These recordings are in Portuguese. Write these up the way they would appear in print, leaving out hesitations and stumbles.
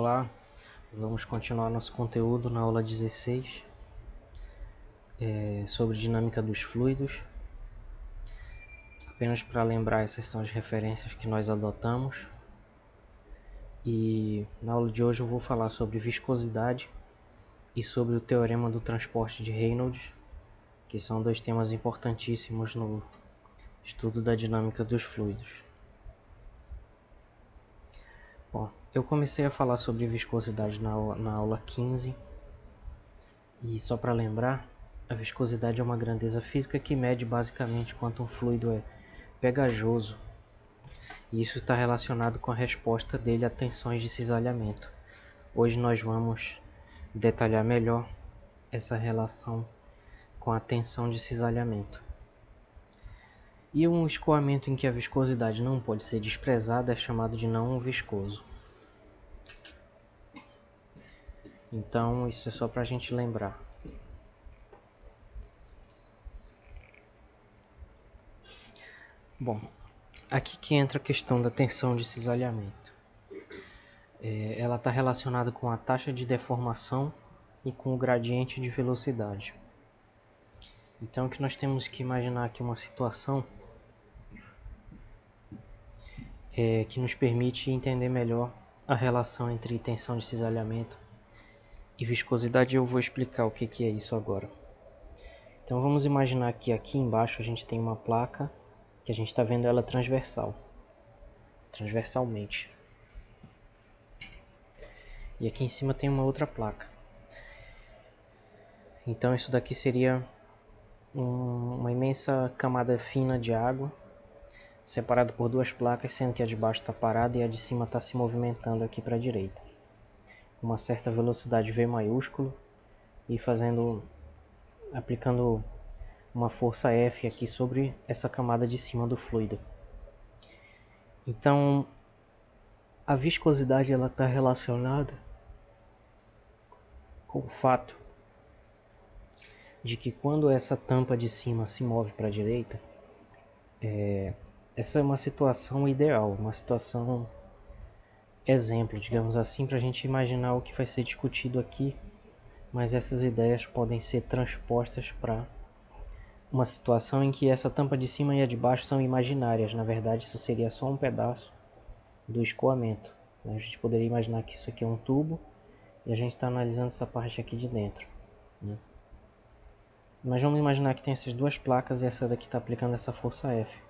Olá, vamos continuar nosso conteúdo na aula 16 sobre dinâmica dos fluidos. Apenas para lembrar, essas são as referências que nós adotamos. E na aula de hoje eu vou falar sobre viscosidade e sobre o teorema do transporte de Reynolds, que são dois temas importantíssimos no estudo da dinâmica dos fluidos. Bom, eu comecei a falar sobre viscosidade na aula 15, e só para lembrar, a viscosidade é uma grandeza física que mede basicamente quanto um fluido é pegajoso, e isso está relacionado com a resposta dele a tensões de cisalhamento. Hoje nós vamos detalhar melhor essa relação com a tensão de cisalhamento. E um escoamento em que a viscosidade não pode ser desprezada é chamado de não viscoso. Então isso é só para a gente lembrar. Bom, aqui que entra a questão da tensão de cisalhamento. Ela está relacionada com a taxa de deformação e com o gradiente de velocidade. Então, o que nós temos que imaginar aqui uma situação que nos permite entender melhor a relação entre tensão de cisalhamento e viscosidade. Eu vou explicar o que é isso agora. Então, vamos imaginar que aqui embaixo a gente tem uma placa que a gente está vendo ela transversalmente. E aqui em cima tem uma outra placa. Então, isso daqui seria uma imensa camada fina de água, separada por duas placas, sendo que a de baixo está parada e a de cima está se movimentando aqui para a direita, com uma certa velocidade V maiúsculo e aplicando uma força F aqui sobre essa camada de cima do fluido. Então, a viscosidade ela está relacionada com o fato de que quando essa tampa de cima se move para a direita, essa é uma situação ideal, uma situação exemplo, digamos assim, para a gente imaginar o que vai ser discutido aqui, mas essas ideias podem ser transpostas para uma situação em que essa tampa de cima e a de baixo são imaginárias. Na verdade, isso seria só um pedaço do escoamento. A gente poderia imaginar que isso aqui é um tubo e a gente está analisando essa parte aqui de dentro, né? Mas vamos imaginar que tem essas duas placas e essa daqui está aplicando essa força F.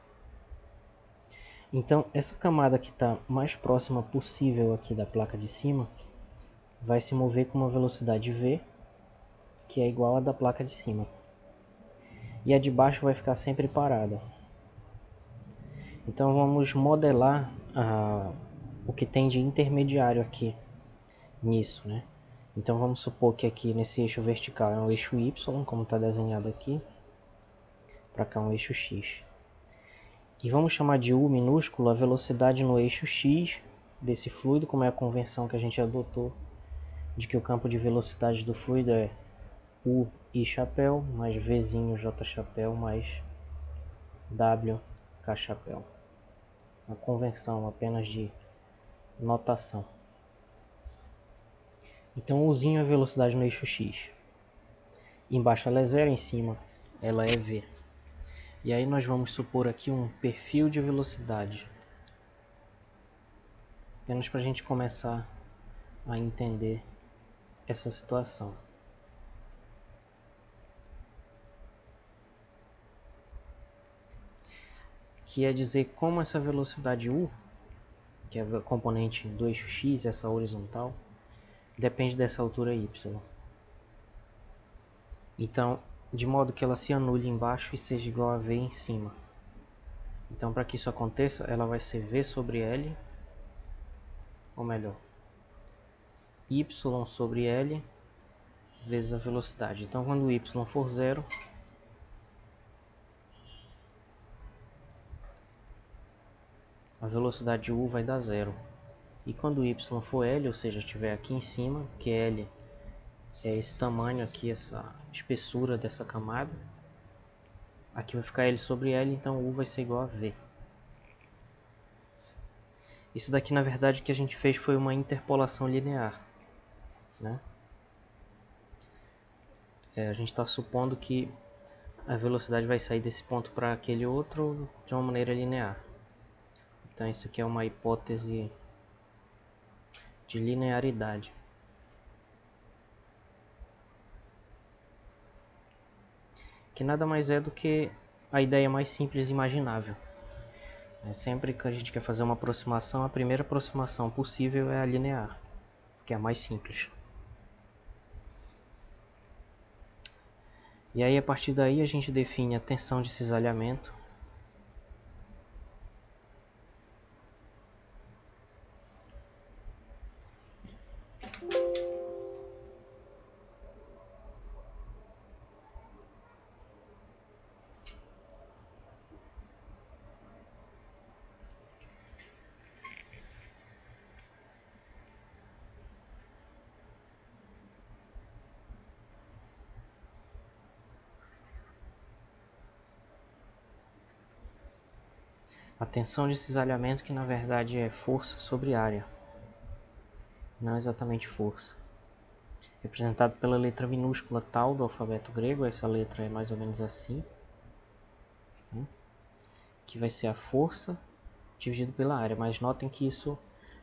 Então, essa camada que está mais próxima possível aqui da placa de cima vai se mover com uma velocidade V, que é igual à da placa de cima. E a de baixo vai ficar sempre parada. Então vamos modelar o que tem de intermediário aqui nisso, né? Então vamos supor que aqui nesse eixo vertical é um eixo Y, como está desenhado aqui. Para cá um eixo X. E vamos chamar de U minúsculo a velocidade no eixo X desse fluido, como é a convenção que a gente adotou de que o campo de velocidade do fluido é U I chapéu mais Vzinho J chapéu mais W K chapéu. Uma convenção apenas de notação. Então Uzinho é a velocidade no eixo X. Embaixo ela é 0, em cima ela é V. E aí nós vamos supor aqui um perfil de velocidade. Apenas para a gente começar a entender essa situação. Que é dizer como essa velocidade U, que é a componente do eixo X, essa horizontal, depende dessa altura Y. Então, de modo que ela se anule embaixo e seja igual a V em cima. Então, para que isso aconteça, ela vai ser V sobre L, ou melhor, Y sobre L vezes a velocidade. Então, quando o Y for 0, a velocidade U vai dar 0. E quando o Y for L, ou seja, estiver aqui em cima, que L é esse tamanho aqui, essa espessura dessa camada, aqui vai ficar L sobre L, então U vai ser igual a V. Isso daqui, na verdade, que a gente fez foi uma interpolação linear, né? A gente está supondo que a velocidade vai sair desse ponto para aquele outro de uma maneira linear. Então isso aqui é uma hipótese de linearidade. Que nada mais é do que a ideia mais simples imaginável. Sempre que a gente quer fazer uma aproximação, a primeira aproximação possível é a linear, que é a mais simples. E aí a partir daí a gente define a tensão de cisalhamento. A tensão de cisalhamento, que na verdade é força sobre área, não exatamente força. Representado pela letra minúscula tal do alfabeto grego, essa letra é mais ou menos assim, né? Que vai ser a força dividido pela área, mas notem que isso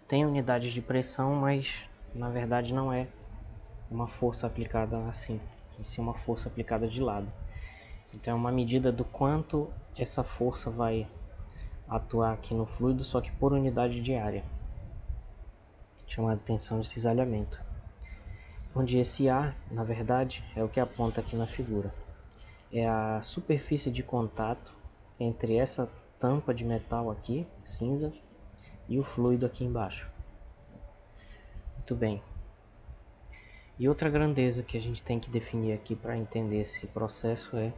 tem unidades de pressão, mas na verdade não é uma força aplicada assim, em si uma força aplicada de lado. Então é uma medida do quanto essa força vai atuar aqui no fluido, só que por unidade de área, chamada tensão de cisalhamento. Onde esse A, na verdade, é o que aponta aqui na figura. É a superfície de contato entre essa tampa de metal aqui, cinza, e o fluido aqui embaixo. Muito bem. E outra grandeza que a gente tem que definir aqui para entender esse processo é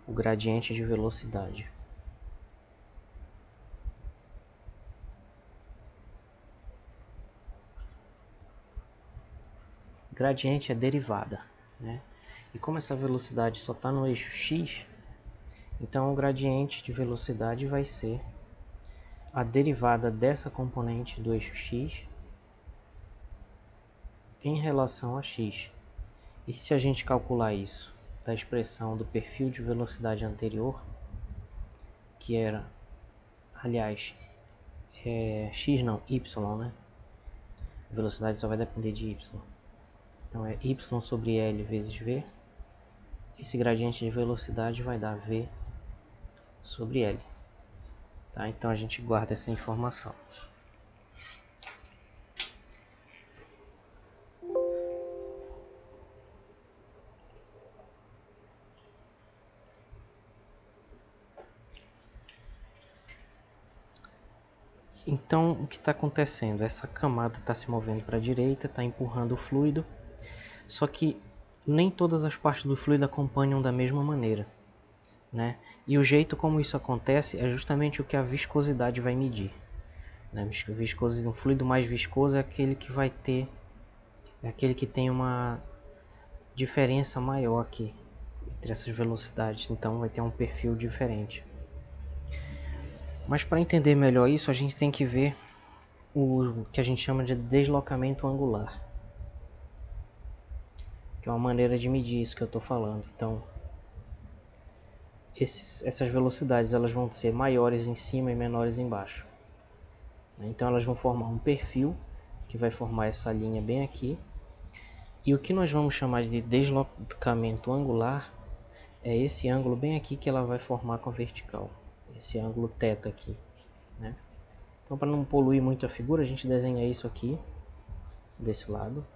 o gradiente de velocidade. Gradiente é derivada, né? E como essa velocidade só está no eixo x, então o gradiente de velocidade vai ser a derivada dessa componente do eixo x em relação a x. E se a gente calcular isso da expressão do perfil de velocidade anterior, que era, aliás, x não, y, né? A velocidade só vai depender de y. Então é y sobre L vezes V. Esse gradiente de velocidade vai dar V sobre L. Tá? Então a gente guarda essa informação. Então o que está acontecendo? Essa camada está se movendo para a direita, está empurrando o fluido, só que nem todas as partes do fluido acompanham da mesma maneira, né? E o jeito como isso acontece é justamente o que a viscosidade vai medir, né? Um fluido mais viscoso é aquele que vai ter, é aquele que tem uma diferença maior aqui entre essas velocidades, então vai ter um perfil diferente. Mas para entender melhor isso, a gente tem que ver o que a gente chama de deslocamento angular, que é uma maneira de medir isso que eu estou falando. Então, essas velocidades elas vão ser maiores em cima e menores embaixo. Então, elas vão formar um perfil que vai formar essa linha bem aqui. E o que nós vamos chamar de deslocamento angular é esse ângulo bem aqui que ela vai formar com a vertical, esse ângulo θ aqui, né? Então, para não poluir muito a figura, a gente desenha isso aqui desse lado.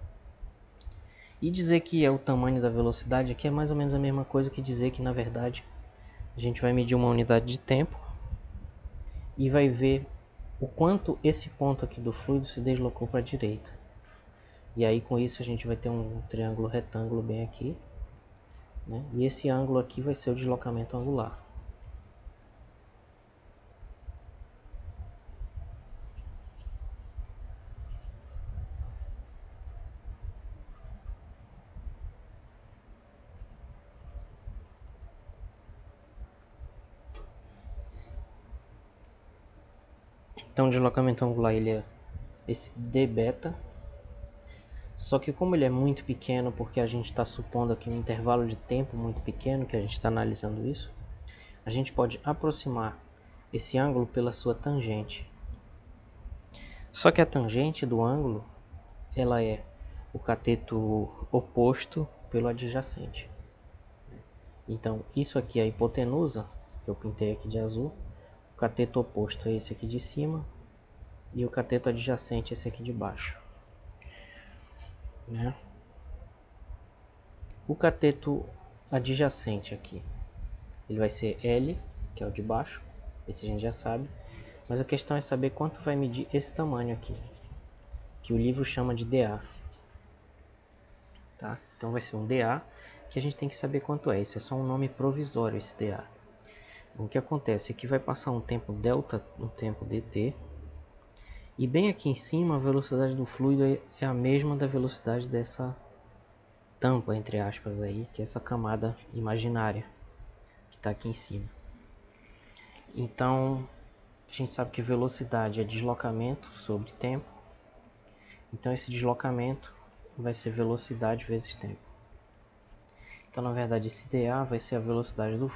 E dizer que é o tamanho da velocidade aqui é mais ou menos a mesma coisa que dizer que, na verdade, a gente vai medir uma unidade de tempo e vai ver o quanto esse ponto aqui do fluido se deslocou para a direita. E aí com isso a gente vai ter um triângulo retângulo bem aqui, né? E esse ângulo aqui vai ser o deslocamento angular. Então o deslocamento angular ele é esse d beta, só que como ele é muito pequeno, porque a gente está supondo aqui um intervalo de tempo muito pequeno que a gente está analisando isso, a gente pode aproximar esse ângulo pela sua tangente. Só que a tangente do ângulo ela é o cateto oposto pelo adjacente. Então isso aqui é a hipotenusa, que eu pintei aqui de azul. O cateto oposto é esse aqui de cima e o cateto adjacente é esse aqui de baixo, né? O cateto adjacente aqui, ele vai ser L, que é o de baixo, esse a gente já sabe, mas a questão é saber quanto vai medir esse tamanho aqui, que o livro chama de DA, tá? Então vai ser um DA, que a gente tem que saber quanto é, isso é só um nome provisório esse DA. O que acontece é que vai passar um tempo delta, um tempo dt, e bem aqui em cima a velocidade do fluido é a mesma da velocidade dessa tampa, entre aspas, aí, que é essa camada imaginária que está aqui em cima. Então, a gente sabe que velocidade é deslocamento sobre tempo. Então, esse deslocamento vai ser velocidade vezes tempo. Então, na verdade, esse dA vai ser a velocidade do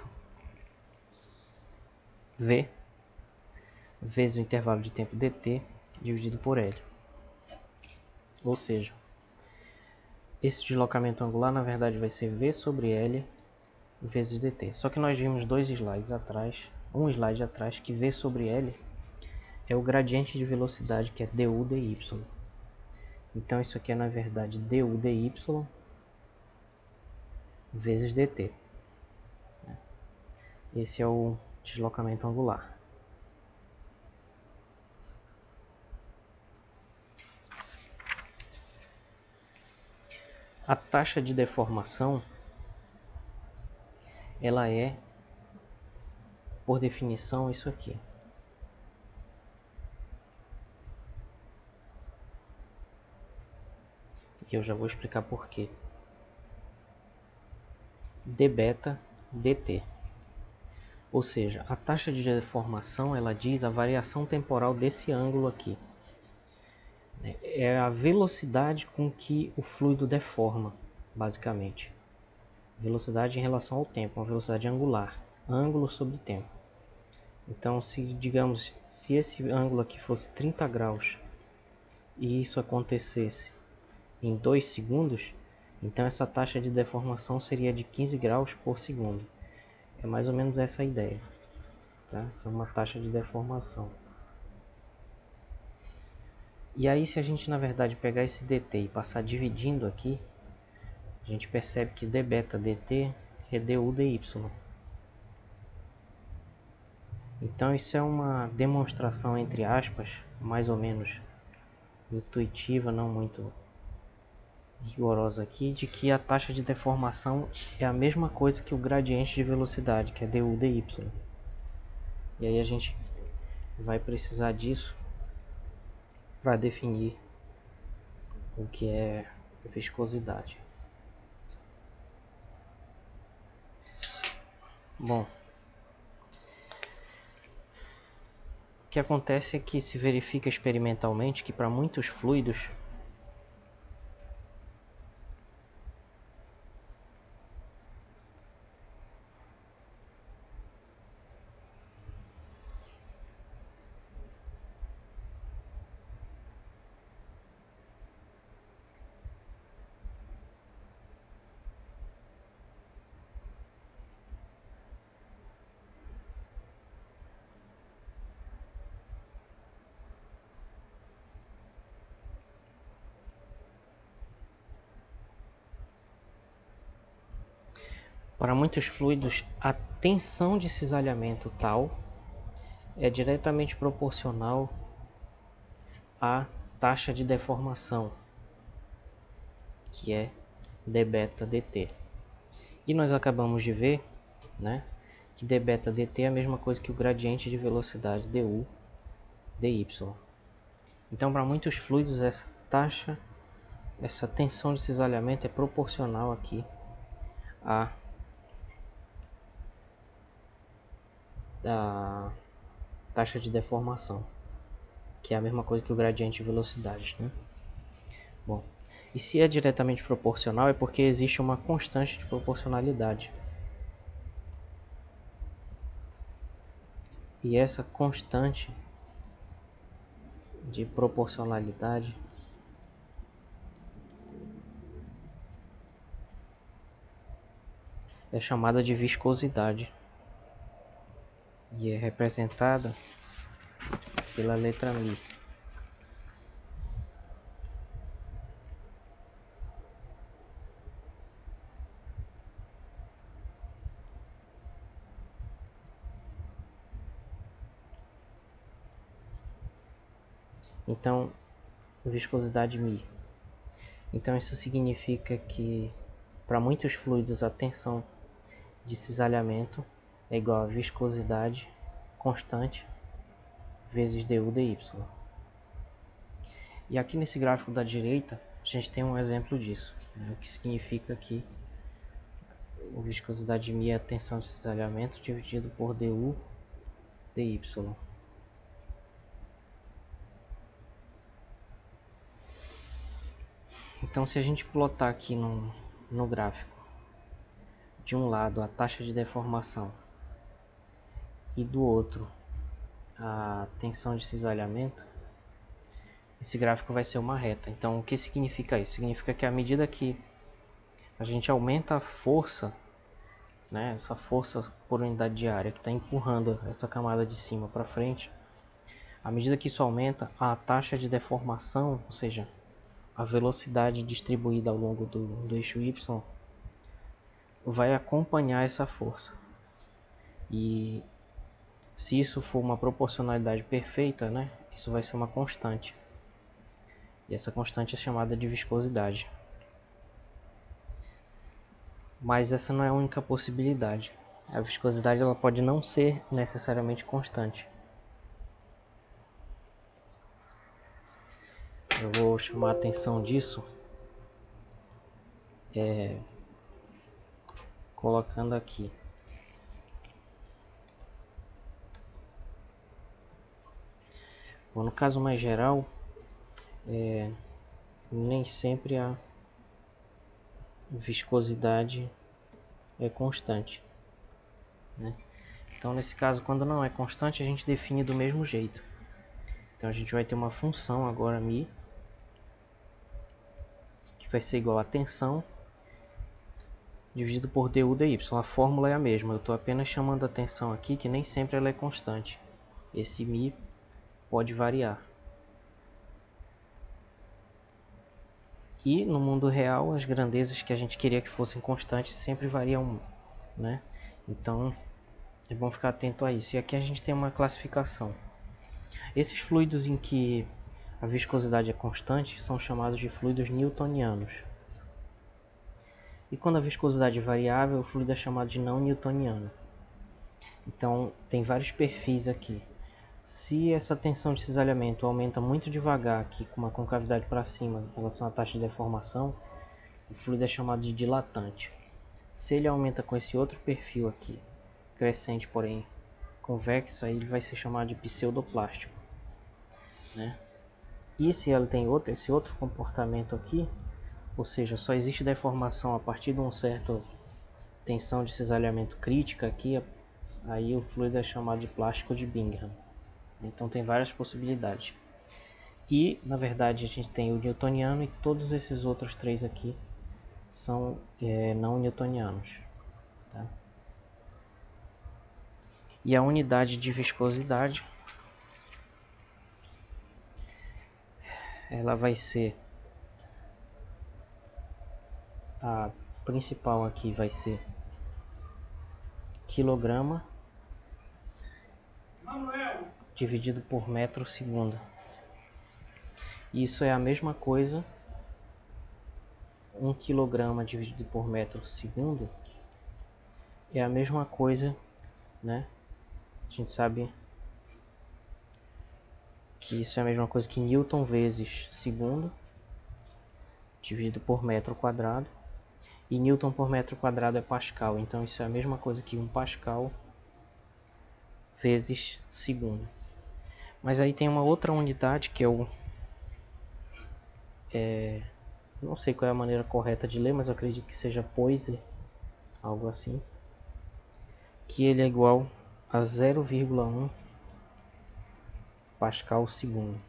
v vezes o intervalo de tempo dt dividido por L. Ou seja, esse deslocamento angular, na verdade, vai ser v sobre L vezes dt. Só que nós vimos dois slides atrás, um slide atrás, que v sobre L é o gradiente de velocidade, que é du dy. Então isso aqui é na verdade du dy vezes dt. Esse é o deslocamento angular. A taxa de deformação, ela é, por definição, isso aqui. E eu já vou explicar por quê. d beta dt. Ou seja, a taxa de deformação, ela diz a variação temporal desse ângulo aqui. É a velocidade com que o fluido deforma, basicamente. Velocidade em relação ao tempo, uma velocidade angular, ângulo sobre tempo. Então, se digamos, se esse ângulo aqui fosse 30 graus e isso acontecesse em 2 segundos, então essa taxa de deformação seria de 15 graus por segundo. É mais ou menos essa a ideia, tá? Essa é uma taxa de deformação. E aí, se a gente na verdade pegar esse dt e passar dividindo aqui, a gente percebe que d beta dt é du dy. Então isso é uma demonstração, entre aspas, mais ou menos intuitiva, não muito rigorosa aqui, de que a taxa de deformação é a mesma coisa que o gradiente de velocidade, que é du dy. E aí a gente vai precisar disso para definir o que é viscosidade. Bom, o que acontece é que se verifica experimentalmente que para muitos fluidos a tensão de cisalhamento tal é diretamente proporcional à taxa de deformação, que é d beta dt. E nós acabamos de ver, né, que d beta dt é a mesma coisa que o gradiente de velocidade du dy. Então, para muitos fluidos, essa tensão de cisalhamento é proporcional aqui à da taxa de deformação. que é a mesma coisa que o gradiente de velocidade, né? Bom, e se é diretamente proporcional é porque existe uma constante de proporcionalidade. E essa constante de proporcionalidade é chamada de viscosidade e é representada pela letra μ. Então, viscosidade μ. Então isso significa que para muitos fluidos a tensão de cisalhamento é igual a viscosidade constante vezes du dy. E aqui nesse gráfico da direita a gente tem um exemplo disso, né? O que significa que a viscosidade μ é a tensão de cisalhamento dividido por du dy. Então se a gente plotar aqui no gráfico de um lado a taxa de deformação e do outro a tensão de cisalhamento, esse gráfico vai ser uma reta. Então o que significa isso? Significa que à medida que a gente aumenta a força, né, essa força por unidade de área que está empurrando essa camada de cima para frente, à medida que isso aumenta, a taxa de deformação, ou seja, a velocidade distribuída ao longo do eixo Y, vai acompanhar essa força. E se isso for uma proporcionalidade perfeita, né, isso vai ser uma constante. E essa constante é chamada de viscosidade. Mas essa não é a única possibilidade. A viscosidade ela pode não ser necessariamente constante. Eu vou chamar a atenção disso colocando aqui. Bom, no caso mais geral, nem sempre a viscosidade é constante, né? Então nesse caso, quando não é constante, a gente define do mesmo jeito. Então a gente vai ter uma função agora μ, que vai ser igual a tensão dividido por du dy. A fórmula é a mesma, eu estou apenas chamando a atenção aqui que nem sempre ela é constante. Esse μ pode variar. E no mundo real, as grandezas que a gente queria que fossem constantes sempre variam, né? Então é bom ficar atento a isso. E aqui a gente tem uma classificação. Esses fluidos em que a viscosidade é constante são chamados de fluidos newtonianos. E quando a viscosidade é variável, o fluido é chamado de não newtoniano. Então tem vários perfis aqui. Se essa tensão de cisalhamento aumenta muito devagar aqui, com uma concavidade para cima em relação à taxa de deformação, o fluido é chamado de dilatante. Se ele aumenta com esse outro perfil aqui, crescente porém convexo, aí ele vai ser chamado de pseudoplástico, né? E se ela tem esse outro comportamento aqui, ou seja, só existe deformação a partir de uma certa tensão de cisalhamento crítica aqui, aí o fluido é chamado de plástico de Bingham. Então tem várias possibilidades. E na verdade a gente tem o newtoniano e todos esses outros três aqui são não newtonianos, tá? E a unidade de viscosidade ela vai ser a principal aqui vai ser quilograma dividido por metro segundo. Isso é a mesma coisa, 1 quilograma dividido por metro segundo é a mesma coisa, né? A gente sabe que isso é a mesma coisa que Newton vezes segundo dividido por metro quadrado. E Newton por metro quadrado é Pascal, então isso é a mesma coisa que 1 Pascal vezes segundo. Mas aí tem uma outra unidade que eu não sei qual é a maneira correta de ler, mas eu acredito que seja Poise, algo assim, que ele é igual a 0,1 Pascal segundo.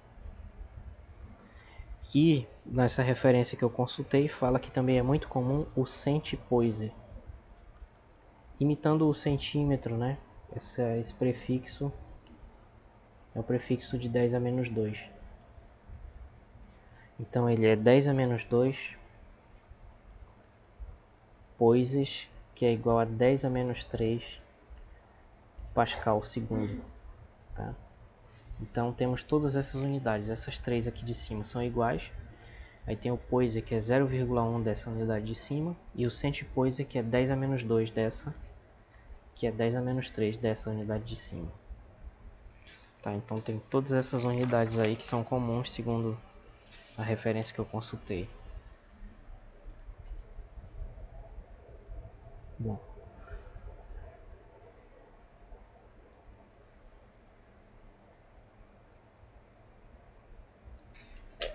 E nessa referência que eu consultei, fala que também é muito comum o centipoise, imitando o centímetro, né? Esse prefixo é o prefixo de 10 a menos 2. Então ele é 10 a menos 2 poises, que é igual a 10 a menos 3 Pascal segundo, tá? Então temos todas essas unidades, essas três aqui de cima são iguais. Aí tem o poise, que é 0,1 dessa unidade de cima, e o centipoise, que é 10 a menos 2 dessa, que é 10 a menos 3 dessa unidade de cima. Tá, então tem todas essas unidades aí que são comuns segundo a referência que eu consultei. Bom,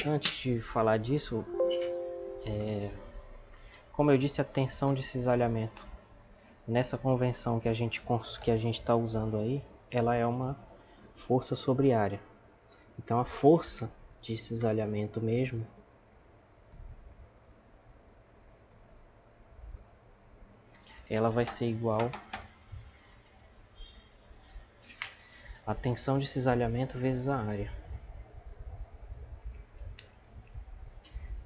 antes de falar disso, como eu disse, a tensão de cisalhamento nessa convenção que a gente está usando aí, ela é uma força sobre área. Então a força de cisalhamento mesmo, ela vai ser igual a tensão de cisalhamento vezes a área.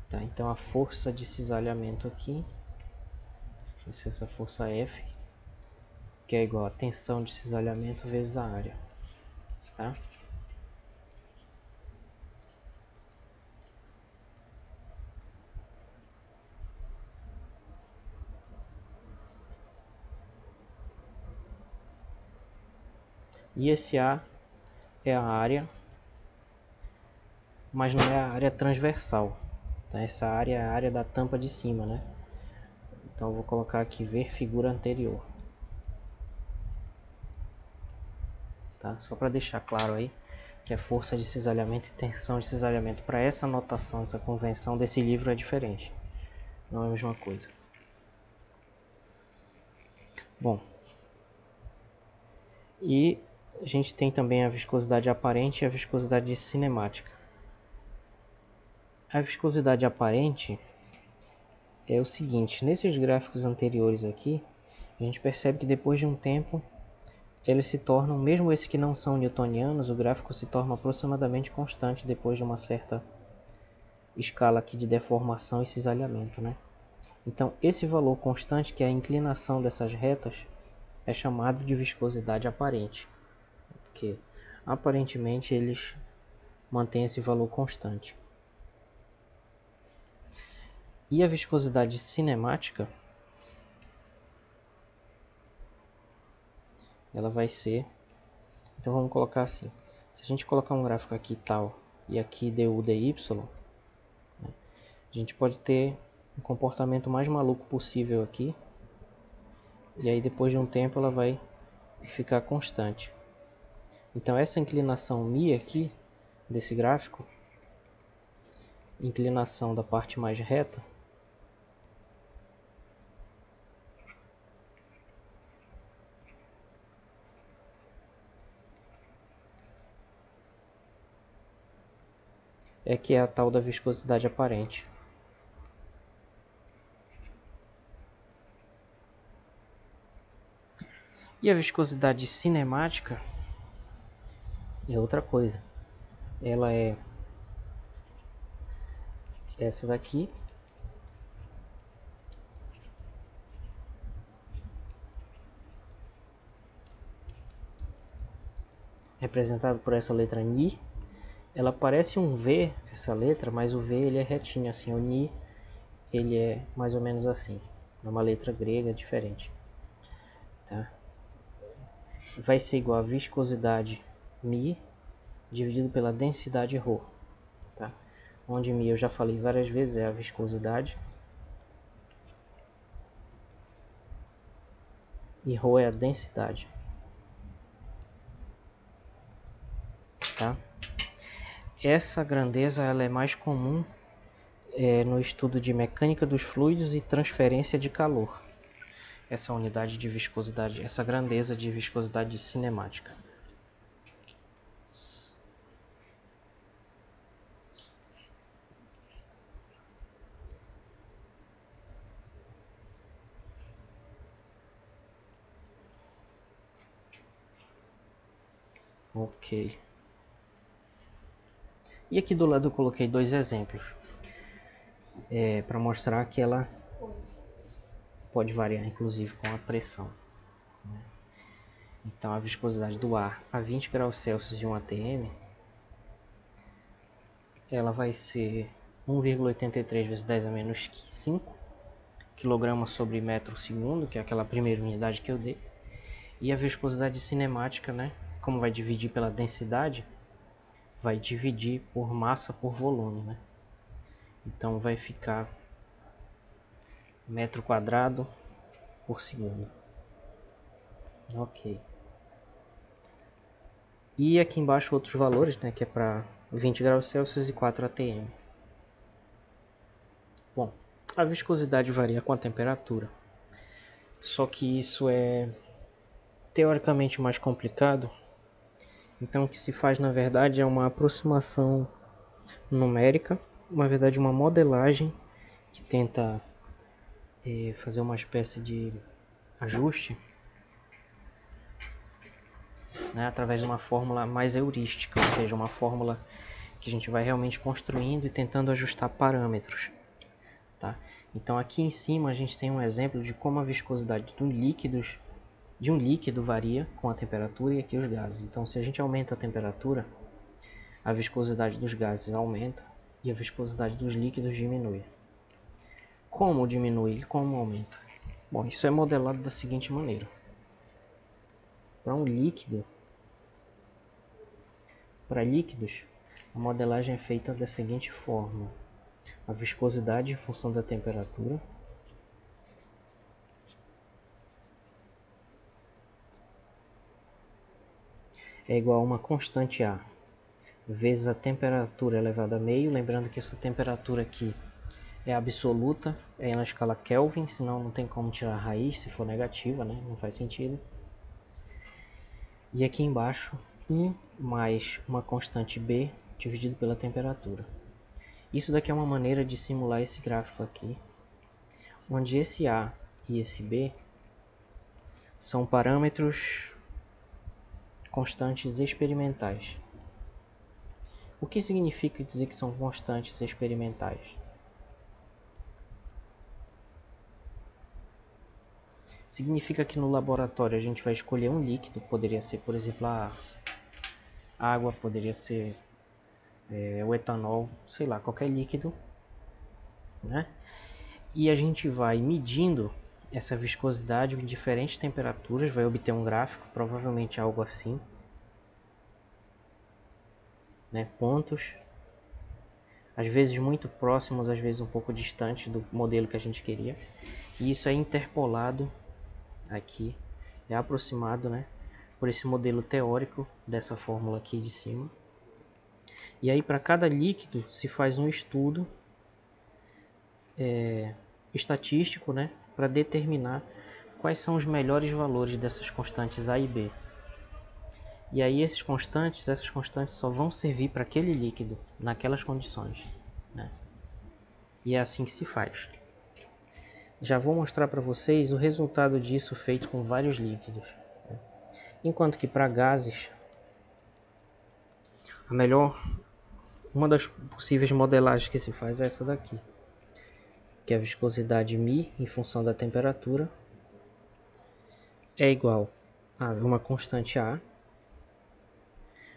Tá, então a força de cisalhamento aqui vai ser essa força F, que é igual a tensão de cisalhamento vezes a área. Tá? E esse A é a área, mas não é a área transversal. Tá? Essa área é a área da tampa de cima, né? Então eu vou colocar aqui ver figura anterior. Tá? Só para deixar claro aí que a força de cisalhamento e tensão de cisalhamento para essa notação, essa convenção desse livro é diferente. Não é a mesma coisa. Bom, e a gente tem também a viscosidade aparente e a viscosidade cinemática. A viscosidade aparente é o seguinte: nesses gráficos anteriores aqui, a gente percebe que depois de um tempo eles se tornam, mesmo esses que não são newtonianos, o gráfico se torna aproximadamente constante depois de uma certa escala aqui de deformação e cisalhamento, né? Então esse valor constante, que é a inclinação dessas retas, é chamado de viscosidade aparente, porque aparentemente eles mantêm esse valor constante. E a viscosidade cinemática, ela vai ser, então vamos colocar assim, se a gente colocar um gráfico aqui tal e aqui du dy, né, a gente pode ter um comportamento mais maluco possível aqui, e aí depois de um tempo ela vai ficar constante. Então essa inclinação mi aqui desse gráfico, inclinação da parte mais reta, é que é a tal da viscosidade aparente. E a viscosidade cinemática é outra coisa. Ela é essa daqui, representado por essa letra Ni. Ela parece um V, essa letra, mas o V ele é retinho, assim. O Ni ele é mais ou menos assim. É uma letra grega diferente. Tá? Vai ser igual a viscosidade Mi dividido pela densidade Rho. Tá? Onde Mi eu já falei várias vezes é a viscosidade. E Rho é a densidade. tá? Essa grandeza ela é mais comum no estudo de mecânica dos fluidos e transferência de calor. Essa unidade de viscosidade, essa grandeza de viscosidade cinemática. Ok. E aqui do lado eu coloquei dois exemplos. Para mostrar que ela pode variar, inclusive, com a pressão. Então, a viscosidade do ar a 20 graus Celsius e 1 atm, ela vai ser 1,83 vezes 10 a menos 5 kg sobre metro segundo, que é aquela primeira unidade que eu dei. E a viscosidade cinemática, né, como vai dividir pela densidade, vai dividir por massa por volume, né? Então vai ficar metro quadrado por segundo. Ok. E aqui embaixo outros valores, né, que é para 20 graus Celsius e 4 atm. Bom, a viscosidade varia com a temperatura. Só que isso é teoricamente mais complicado. Então o que se faz na verdade é uma aproximação numérica, na verdade uma modelagem que tenta fazer uma espécie de ajuste, né, através de uma fórmula mais heurística, ou seja, uma fórmula que a gente vai realmente construindo e tentando ajustar parâmetros, tá? Então aqui em cima a gente tem um exemplo de como a viscosidade de um líquido varia com a temperatura e aqui os gases. Então se a gente aumenta a temperatura, a viscosidade dos gases aumenta e a viscosidade dos líquidos diminui. Como diminui e como aumenta? Bom, isso é modelado da seguinte maneira. Para líquidos, a modelagem é feita da seguinte forma. A viscosidade em função da temperatura é igual a uma constante A vezes a temperatura elevada a meio, lembrando que essa temperatura aqui é absoluta, é na escala Kelvin, senão não tem como tirar a raiz se for negativa, né? Não faz sentido. E aqui embaixo, 1 mais uma constante B dividido pela temperatura. Isso daqui é uma maneira de simular esse gráfico aqui, onde esse A e esse B são parâmetros constantes experimentais. O que significa dizer que são constantes experimentais? Significa que no laboratório a gente vai escolher um líquido, poderia ser, por exemplo, a água, poderia ser o etanol, sei lá, qualquer líquido, né? E a gente vai medindo essa viscosidade em diferentes temperaturas, vai obter um gráfico, provavelmente algo assim, né? Pontos, às vezes muito próximos, às vezes um pouco distantes do modelo que a gente queria. E isso é interpolado aqui, é aproximado, né, por esse modelo teórico dessa fórmula aqui de cima. E aí para cada líquido se faz um estudo estatístico, né, para determinar quais são os melhores valores dessas constantes A e B. E aí essas constantes só vão servir para aquele líquido, naquelas condições, né? E é assim que se faz. Já vou mostrar para vocês o resultado disso feito com vários líquidos. Enquanto que para gases, uma das possíveis modelagens que se faz é essa daqui, que é a viscosidade μ em função da temperatura é igual a uma constante A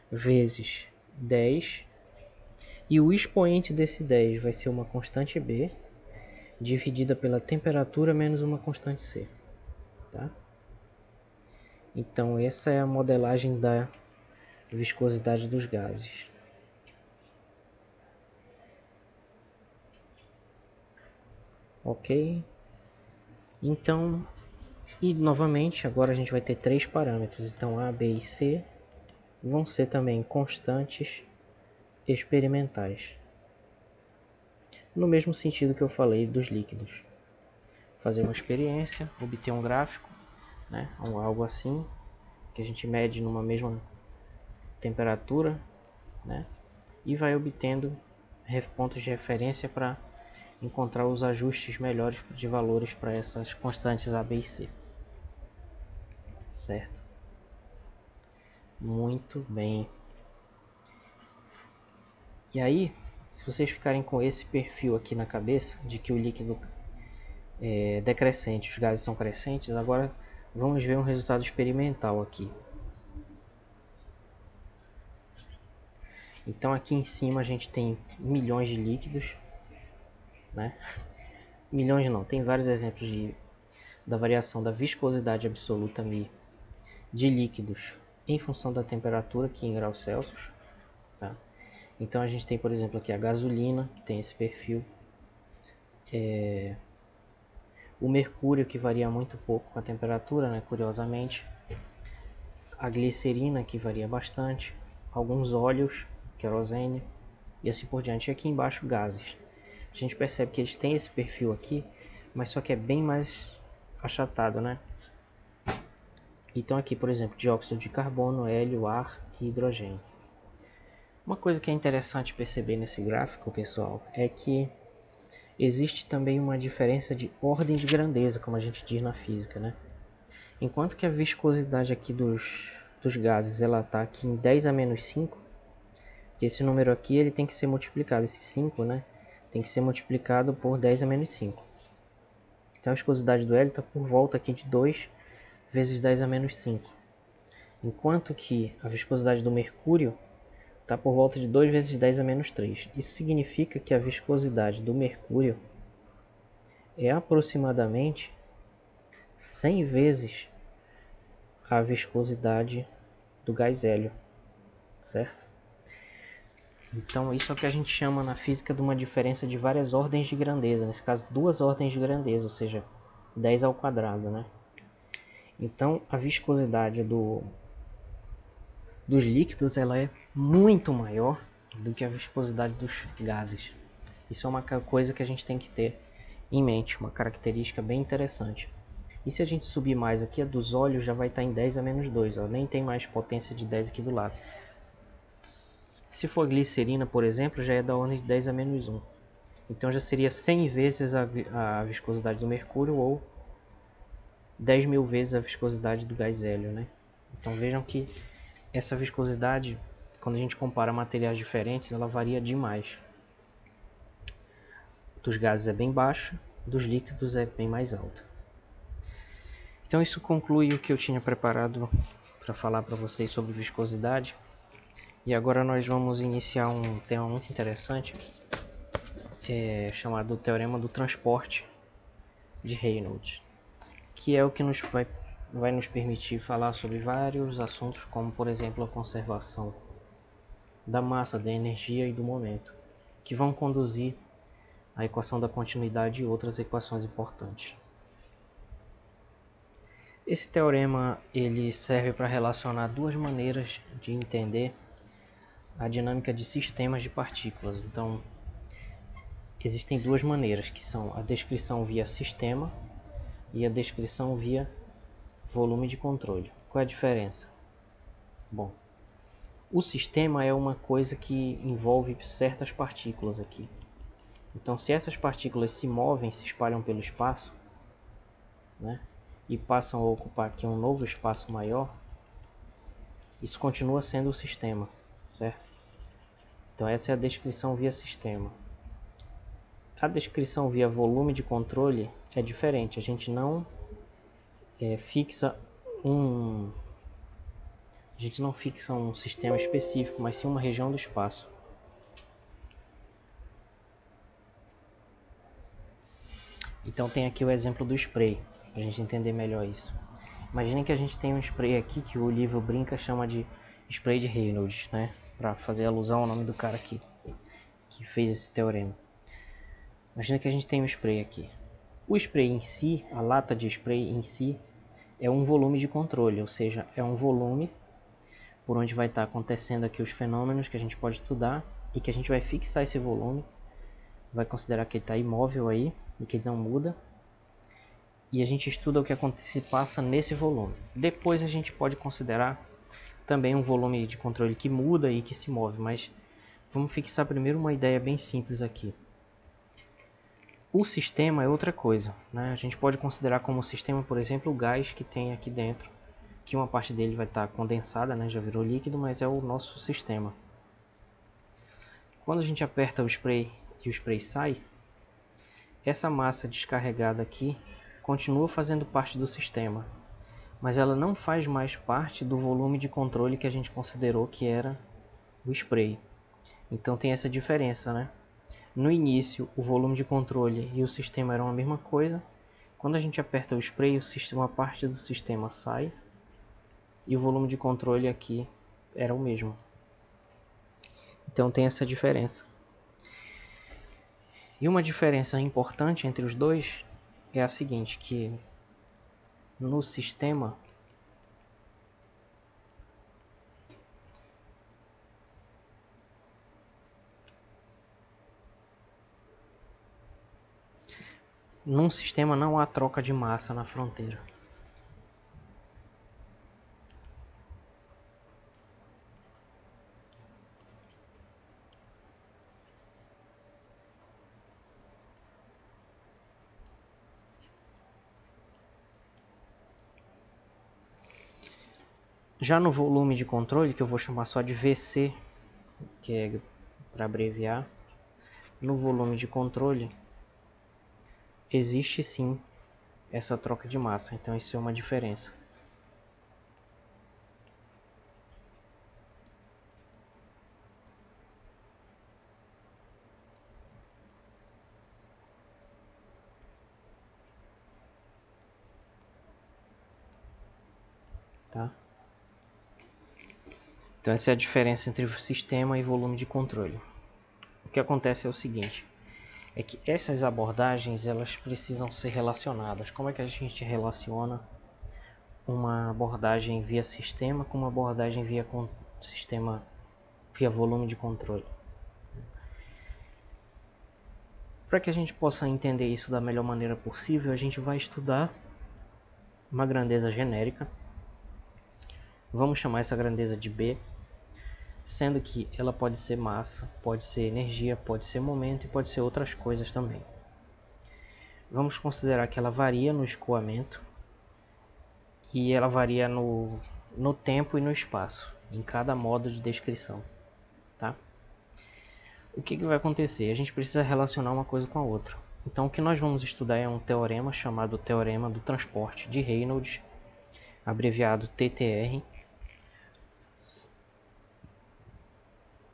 vezes 10, e o expoente desse 10 vai ser uma constante B dividida pela temperatura menos uma constante C, tá? Então essa é a modelagem da viscosidade dos gases. Ok? Então, e novamente agora a gente vai ter três parâmetros, então A, B e C. vão ser também constantes experimentais. No mesmo sentido que eu falei dos líquidos. Fazer uma experiência, obter um gráfico, né, algo assim, que a gente mede numa mesma temperatura, né, e vai obtendo pontos de referência para encontrar os ajustes melhores de valores para essas constantes A, B e C. Certo? Muito bem. E aí, se vocês ficarem com esse perfil aqui na cabeça, de que o líquido é decrescente, os gases são crescentes, agora vamos ver um resultado experimental aqui. Então aqui em cima a gente tem milhões de líquidos, né? Milhões não, tem vários exemplos da variação da viscosidade absoluta μ de líquidos em função da temperatura aqui em graus Celsius, tá? Então a gente tem, por exemplo, aqui a gasolina, que tem esse perfil, o mercúrio, que varia muito pouco com a temperatura, né, curiosamente, a glicerina, que varia bastante, alguns óleos, querosene, e assim por diante. E aqui embaixo, gases. A gente percebe que eles têm esse perfil aqui, mas só que é bem mais achatado, né? Então aqui, por exemplo, dióxido de carbono, hélio, ar e hidrogênio. Uma coisa que é interessante perceber nesse gráfico, pessoal, é que existe também uma diferença de ordem de grandeza, como a gente diz na física, né? Enquanto que a viscosidade aqui dos gases, ela está aqui em 10 a menos 5, que esse número aqui ele tem que ser multiplicado, esse 5, né? Tem que ser multiplicado por 10 a menos 5. Então a viscosidade do hélio está por volta aqui de 2 vezes 10 a menos 5. Enquanto que a viscosidade do mercúrio está por volta de 2 vezes 10 a menos 3. Isso significa que a viscosidade do mercúrio é aproximadamente 100 vezes a viscosidade do gás hélio, certo? Então isso é o que a gente chama na física de uma diferença de várias ordens de grandeza, nesse caso 2 ordens de grandeza, ou seja, 10 ao quadrado, né? Então a viscosidade dos líquidos ela é muito maior do que a viscosidade dos gases. Isso é uma coisa que a gente tem que ter em mente, uma característica bem interessante. E se a gente subir mais aqui, a dos óleos já vai estar em 10 a menos 2, ó, nem tem mais potência de 10 aqui do lado. Se for glicerina, por exemplo, já é da ordem de 10 a menos 1. Então já seria 100 vezes a viscosidade do mercúrio ou 10.000 vezes a viscosidade do gás hélio, né? Então vejam que essa viscosidade, quando a gente compara materiais diferentes, ela varia demais. Dos gases é bem baixa, dos líquidos é bem mais alta. Então isso conclui o que eu tinha preparado para falar para vocês sobre viscosidade. E agora nós vamos iniciar um tema muito interessante, chamado Teorema do Transporte de Reynolds, que é o que vai nos permitir falar sobre vários assuntos, como por exemplo a conservação da massa, da energia e do momento, que vão conduzir à equação da continuidade e outras equações importantes. Esse teorema ele serve para relacionar duas maneiras de entender a dinâmica de sistemas de partículas. Então, existem duas maneiras, que são a descrição via sistema e a descrição via volume de controle. Qual é a diferença? Bom, o sistema é uma coisa que envolve certas partículas aqui. Então, se essas partículas se movem, se espalham pelo espaço, né, e passam a ocupar aqui um novo espaço maior, isso continua sendo o sistema, certo? Então essa é a descrição via sistema. A descrição via volume de controle é diferente. A gente não fixa um sistema específico, mas sim uma região do espaço. Então tem aqui o exemplo do spray, para a gente entender melhor isso. Imaginem que a gente tem um spray aqui que o livro brinca, chama de spray de Reynolds, né? Para fazer alusão ao nome do cara aqui que fez esse teorema. Imagina que a gente tem um spray aqui. O spray em si, a lata de spray em si, é um volume de controle, ou seja, é um volume por onde vai estar acontecendo aqui os fenômenos que a gente pode estudar e que a gente vai fixar esse volume, vai considerar que ele está imóvel aí e que ele não muda, e a gente estuda o que acontece e passa nesse volume. Depois a gente pode considerar também um volume de controle que muda e que se move, mas vamos fixar primeiro uma ideia bem simples aqui. O sistema é outra coisa, né? A gente pode considerar como sistema, por exemplo, o gás que tem aqui dentro, que uma parte dele vai estar condensada, né? Já virou líquido, mas é o nosso sistema. Quando a gente aperta o spray e o spray sai, essa massa descarregada aqui continua fazendo parte do sistema, mas ela não faz mais parte do volume de controle que a gente considerou que era o spray. Então tem essa diferença, né? No início, o volume de controle e o sistema eram a mesma coisa. Quando a gente aperta o spray, uma parte do sistema sai e o volume de controle aqui era o mesmo. Então tem essa diferença. E uma diferença importante entre os dois é a seguinte, que no sistema num sistema não há troca de massa na fronteira. Já no volume de controle, que eu vou chamar só de VC, que é para abreviar, no volume de controle existe sim essa troca de massa, então isso é uma diferença. Tá? Então essa é a diferença entre o sistema e volume de controle. O que acontece é o seguinte, é que essas abordagens elas precisam ser relacionadas. Como é que a gente relaciona uma abordagem via sistema com uma abordagem via sistema via volume de controle? Para que a gente possa entender isso da melhor maneira possível, a gente vai estudar uma grandeza genérica. Vamos chamar essa grandeza de B, sendo que ela pode ser massa, pode ser energia, pode ser momento e pode ser outras coisas também. Vamos considerar que ela varia no escoamento e ela varia no tempo e no espaço, em cada modo de descrição. Tá? O que vai acontecer? A gente precisa relacionar uma coisa com a outra. Então o que nós vamos estudar é um teorema chamado Teorema do Transporte de Reynolds, abreviado TTR,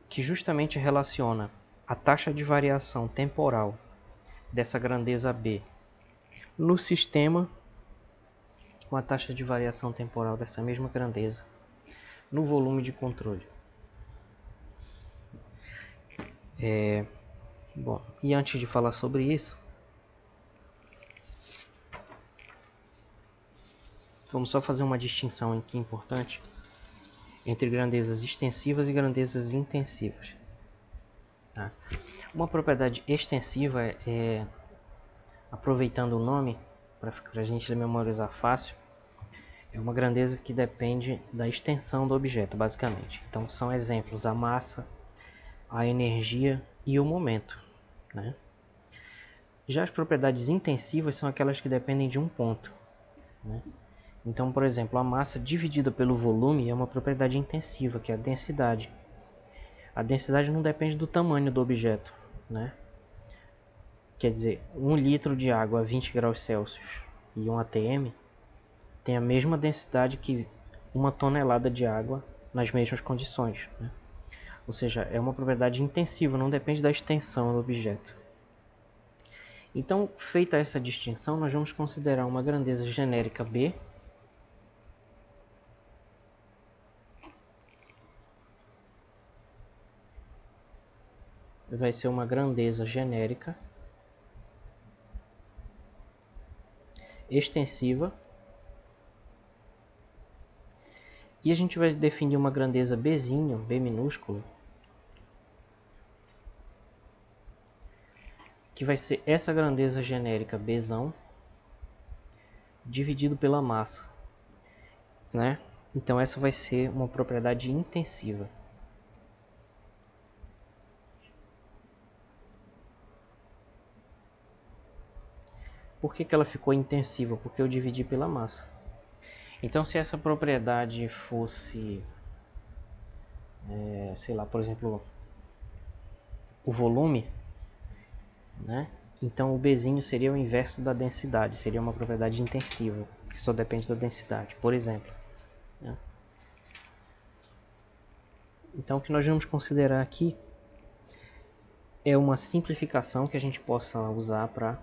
que justamente relaciona a taxa de variação temporal dessa grandeza B no sistema com a taxa de variação temporal dessa mesma grandeza no volume de controle. Bom, e antes de falar sobre isso, vamos só fazer uma distinção aqui importante entre grandezas extensivas e grandezas intensivas. Tá? Uma propriedade extensiva aproveitando o nome, para a gente memorizar fácil, é uma grandeza que depende da extensão do objeto, basicamente. Então são exemplos a massa, a energia e o momento. Né? Já as propriedades intensivas são aquelas que dependem de um ponto. Né? Então, por exemplo, a massa dividida pelo volume é uma propriedade intensiva, que é a densidade. A densidade não depende do tamanho do objeto. Né? Quer dizer, 1 litro de água a 20 graus Celsius e 1 atm tem a mesma densidade que 1 tonelada de água nas mesmas condições. Né? Ou seja, é uma propriedade intensiva, não depende da extensão do objeto. Então, feita essa distinção, nós vamos considerar uma grandeza genérica B vai ser uma grandeza genérica extensiva E a gente vai definir uma grandeza Bzinho, B minúsculo, que vai ser essa grandeza genérica Bzão dividido pela massa, né? Então essa vai ser uma propriedade intensiva. Por que ela ficou intensiva? Porque eu dividi pela massa. Então se essa propriedade fosse, sei lá, por exemplo, o volume, né? Então o Bzinho seria o inverso da densidade, seria uma propriedade intensiva, que só depende da densidade, por exemplo, né? Então o que nós vamos considerar aqui é uma simplificação que a gente possa usar para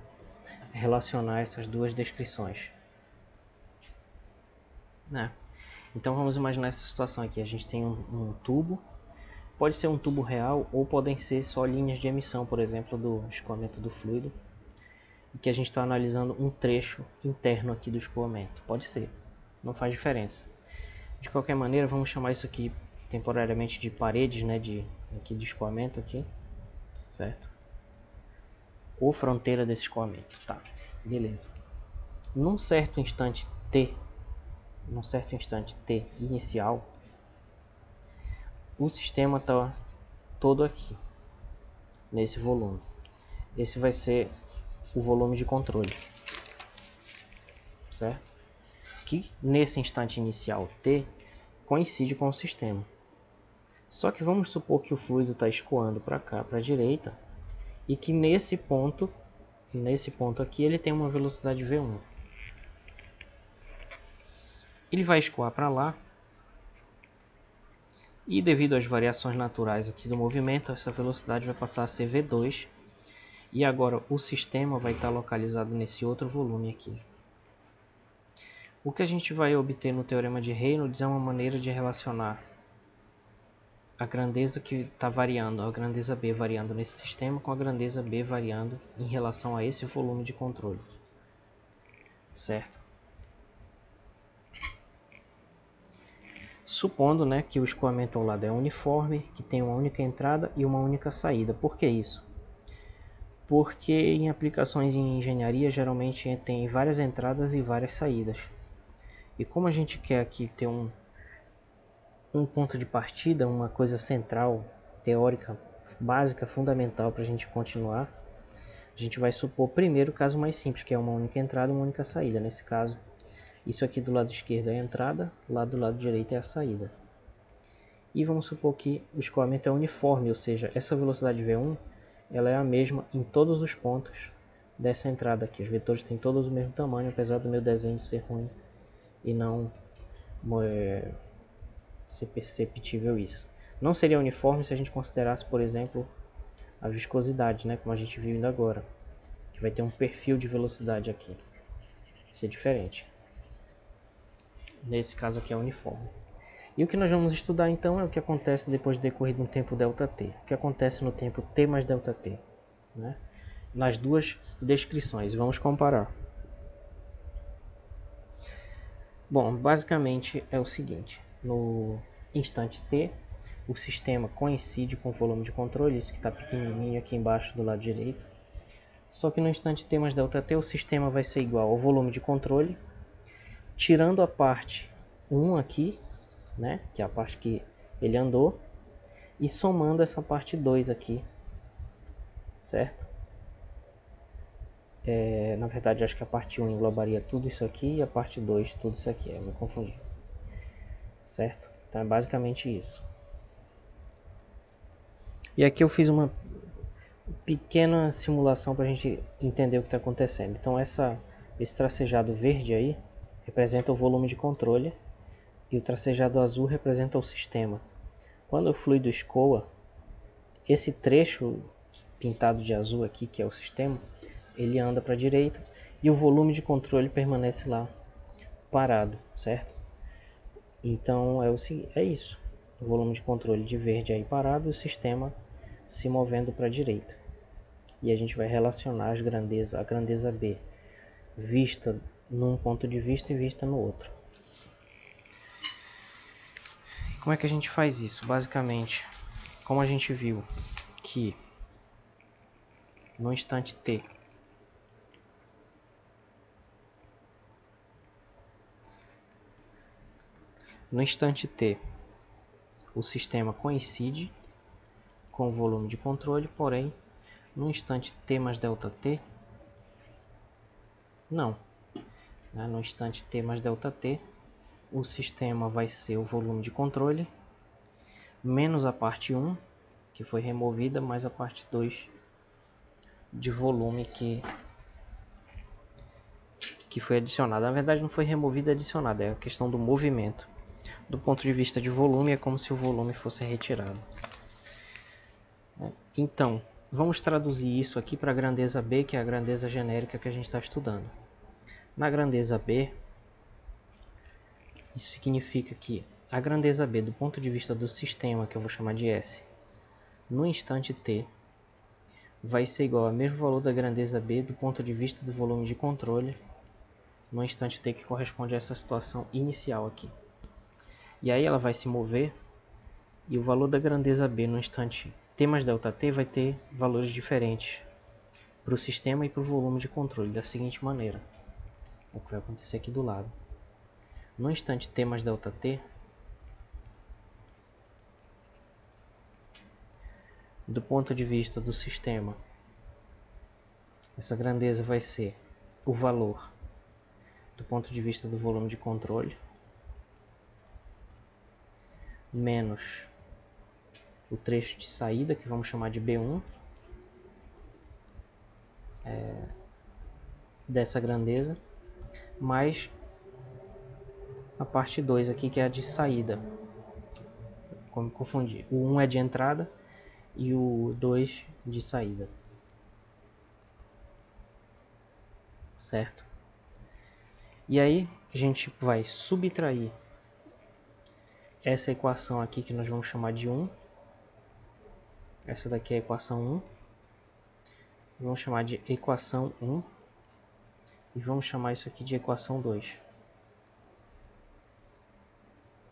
relacionar essas duas descrições, né? Então vamos imaginar essa situação aqui, a gente tem um tubo, pode ser um tubo real ou podem ser só linhas de emissão, por exemplo, do escoamento do fluido, e que a gente está analisando um trecho interno aqui do escoamento, pode ser, não faz diferença. De qualquer maneira, vamos chamar isso aqui temporariamente de paredes, né, aqui de escoamento aqui, certo? Ou fronteira desse escoamento, tá? Beleza. Num certo instante t inicial, o sistema está todo aqui nesse volume. Esse vai ser o volume de controle, certo? Que nesse instante inicial t coincide com o sistema. Só que vamos supor que o fluido está escoando para cá, para a direita, e que nesse ponto aqui ele tem uma velocidade v1. Ele vai escoar para lá e devido às variações naturais aqui do movimento, essa velocidade vai passar a ser v2 e agora o sistema vai estar localizado nesse outro volume aqui. O que a gente vai obter no teorema de Reynolds é uma maneira de relacionar a grandeza que está variando, a grandeza B variando nesse sistema com a grandeza B variando em relação a esse volume de controle, certo? Supondo, né, que o escoamento ao lado é uniforme, que tem uma única entrada e uma única saída. Por que isso? Porque em aplicações em engenharia geralmente tem várias entradas e várias saídas. E como a gente quer aqui ter um ponto de partida, uma coisa central, teórica, básica, fundamental para a gente continuar, a gente vai supor primeiro o caso mais simples, que é uma única entrada e uma única saída. Nesse caso, isso aqui do lado esquerdo é a entrada, lá do lado direito é a saída. E vamos supor que o escoamento é uniforme, ou seja, essa velocidade V1 ela é a mesma em todos os pontos dessa entrada aqui. Os vetores têm todos o mesmo tamanho, apesar do meu desenho ser ruim e não ser perceptível isso. Não seria uniforme se a gente considerasse, por exemplo, a viscosidade, né, como a gente viu ainda agora, que vai ter um perfil de velocidade aqui. Vai ser diferente. Nesse caso aqui é uniforme. E o que nós vamos estudar então é o que acontece depois de decorrido um tempo ΔT. O que acontece no tempo T mais ΔT, né? Nas duas descrições. Vamos comparar. Bom, basicamente é o seguinte. No instante T, o sistema coincide com o volume de controle, isso que está pequenininho aqui embaixo do lado direito. Só que no instante T mais ΔT, o sistema vai ser igual ao volume de controle, tirando a parte 1 aqui, né, que é a parte que ele andou, e somando essa parte 2 aqui, certo? Na verdade, acho que a parte 1 englobaria tudo isso aqui e a parte 2 tudo isso aqui, eu me confundi, certo? Então é basicamente isso. E aqui eu fiz uma pequena simulação para a gente entender o que está acontecendo. Então esse tracejado verde aí representa o volume de controle e o tracejado azul representa o sistema. Quando o fluido escoa, esse trecho pintado de azul aqui, que é o sistema, ele anda para a direita e o volume de controle permanece lá parado, certo? Então é isso. O volume de controle de verde aí parado e o sistema se movendo para a direita. E a gente vai relacionar a grandeza B vista num ponto de vista e vista no outro. Como é que a gente faz isso? Basicamente, como a gente viu que no instante t o sistema coincide com o volume de controle, porém no instante t mais ΔT não, né? No instante t mais ΔT o sistema vai ser o volume de controle menos a parte 1 que foi removida, mais a parte 2 de volume que foi adicionada. Na verdade não foi removida, é adicionada, é a questão do movimento. Do ponto de vista de volume, é como se o volume fosse retirado. Então, vamos traduzir isso aqui para a grandeza B, que é a grandeza genérica que a gente está estudando. Na grandeza B, isso significa que a grandeza B, do ponto de vista do sistema, que eu vou chamar de S, no instante t, vai ser igual ao mesmo valor da grandeza B do ponto de vista do volume de controle, no instante t, que corresponde a essa situação inicial aqui. E aí ela vai se mover, e o valor da grandeza B no instante t mais ΔT vai ter valores diferentes para o sistema e para o volume de controle, da seguinte maneira. É o que vai acontecer aqui do lado. No instante t mais ΔT, do ponto de vista do sistema, essa grandeza vai ser o valor do ponto de vista do volume de controle menos o trecho de saída, que vamos chamar de B1, dessa grandeza, mais a parte 2 aqui, que é a de saída. Como me confundir? O 1 é de entrada e o 2 de saída. Certo? E aí a gente vai subtrair essa equação aqui, que nós vamos chamar de 1. Essa daqui é a equação 1. Vamos chamar de equação 1. E vamos chamar isso aqui de equação 2.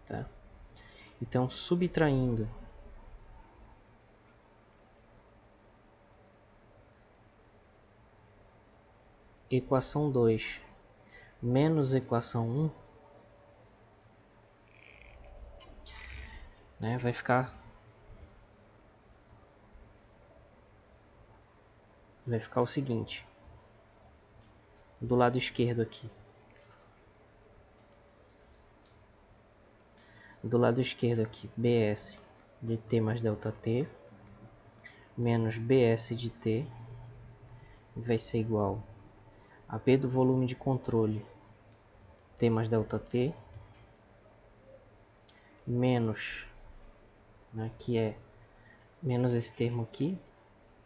Tá? Então, subtraindo equação 2 menos equação 1, né, vai ficar o seguinte. Do lado esquerdo aqui. Do lado esquerdo aqui, BS de t mais ΔT menos BS de t vai ser igual a P do volume de controle t mais ΔT menos, né, que é menos esse termo aqui,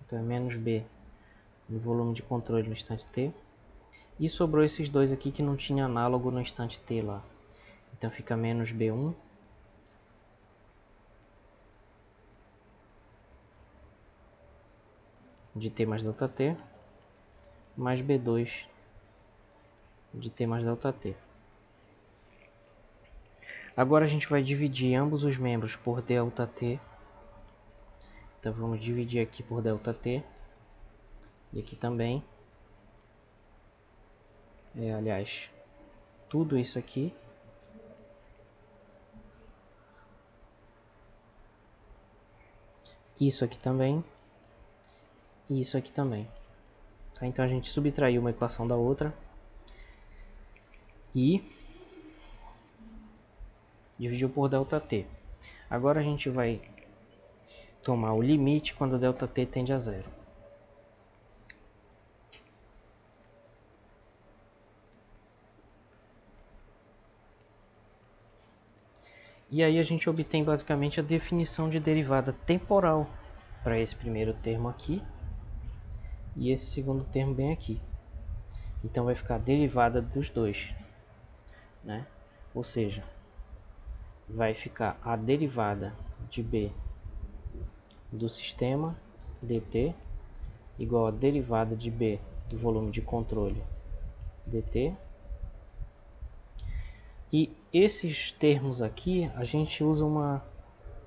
então é menos B no volume de controle no instante t, e sobrou esses dois aqui que não tinha análogo no instante t lá, então fica menos B1 de t mais ΔT mais B2 de t mais ΔT. Agora a gente vai dividir ambos os membros por ΔT. Então vamos dividir aqui por ΔT. E aqui também. Aliás, tudo isso aqui. Isso aqui também. E isso aqui também. Tá? Então a gente subtraiu uma equação da outra. E dividiu por ΔT. Agora a gente vai tomar o limite quando ΔT tende a zero. E aí a gente obtém basicamente a definição de derivada temporal para esse primeiro termo aqui e esse segundo termo bem aqui. Então vai ficar a derivada dos dois, né? Ou seja, vai ficar a derivada de B do sistema dt igual a derivada de B do volume de controle dt E esses termos aqui, a gente usa uma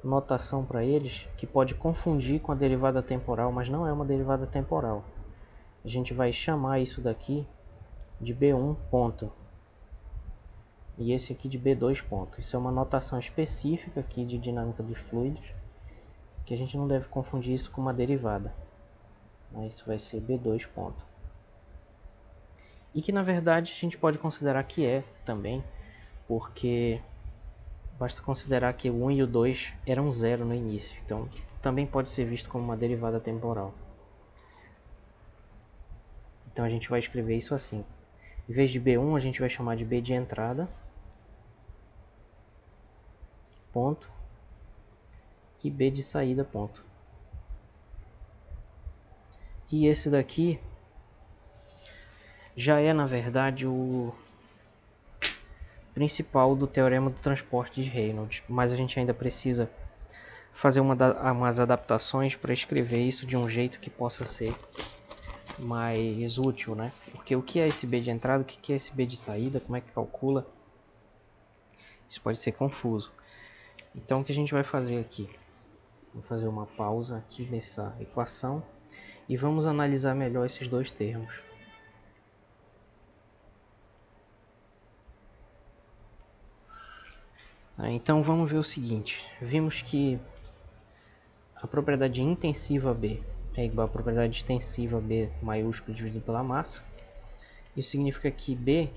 notação para eles que pode confundir com a derivada temporal, mas não é uma derivada temporal. A gente vai chamar isso daqui de B1 ponto e esse aqui de B2 ponto. Isso é uma notação específica aqui de dinâmica dos fluidos, que a gente não deve confundir isso com uma derivada. Isso vai ser B2 ponto. E que na verdade a gente pode considerar que é também, porque basta considerar que o 1 e o 2 eram zero no início, então também pode ser visto como uma derivada temporal. Então a gente vai escrever isso assim. Em vez de B1, a gente vai chamar de B de entrada, ponto, e B de saída, ponto. E esse daqui já é, na verdade, o principal do teorema do transporte de Reynolds, mas a gente ainda precisa fazer umas adaptações para escrever isso de um jeito que possa ser mais útil, né? Porque o que é esse B de entrada, o que é esse B de saída, como é que calcula? Isso pode ser confuso. Então o que a gente vai fazer aqui? Vou fazer uma pausa aqui nessa equação e vamos analisar melhor esses dois termos. Então vamos ver o seguinte, vimos que a propriedade intensiva B é igual à propriedade extensiva B maiúsculo dividido pela massa. Isso significa que B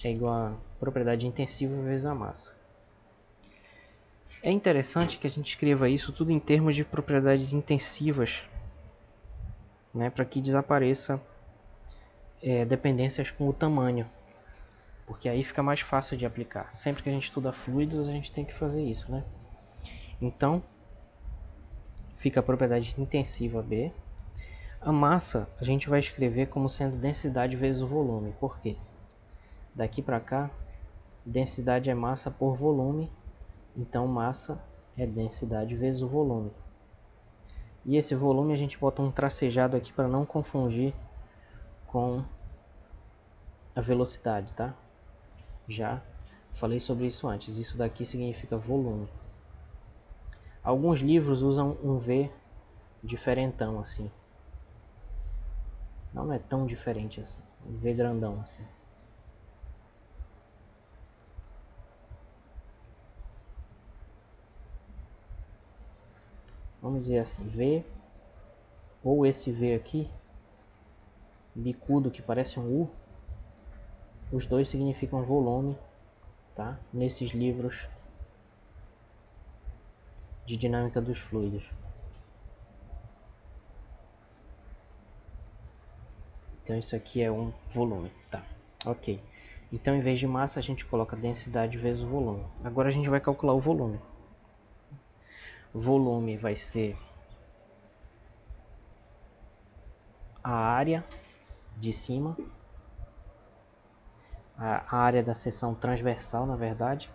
é igual à propriedade intensiva vezes a massa. É interessante que a gente escreva isso tudo em termos de propriedades intensivas, né, para que desapareça dependências com o tamanho, porque aí fica mais fácil de aplicar. Sempre que a gente estuda fluidos, a gente tem que fazer isso, né? Então, fica a propriedade intensiva B. A massa a gente vai escrever como sendo densidade vezes o volume. Por quê? Daqui para cá, densidade é massa por volume, então massa é densidade vezes o volume. E esse volume a gente bota um tracejado aqui para não confundir com a velocidade, tá? Já falei sobre isso antes, isso daqui significa volume. Alguns livros usam um V diferentão assim. Não é tão diferente assim, um V grandão assim. Vamos dizer assim, V, ou esse V aqui, bicudo que parece um U, os dois significam volume, tá? Nesses livros de dinâmica dos fluidos. Então isso aqui é um volume, tá? Ok. Então em vez de massa a gente coloca densidade vezes o volume. Agora a gente vai calcular o volume. O volume vai ser a área de cima, a área da seção transversal, na verdade,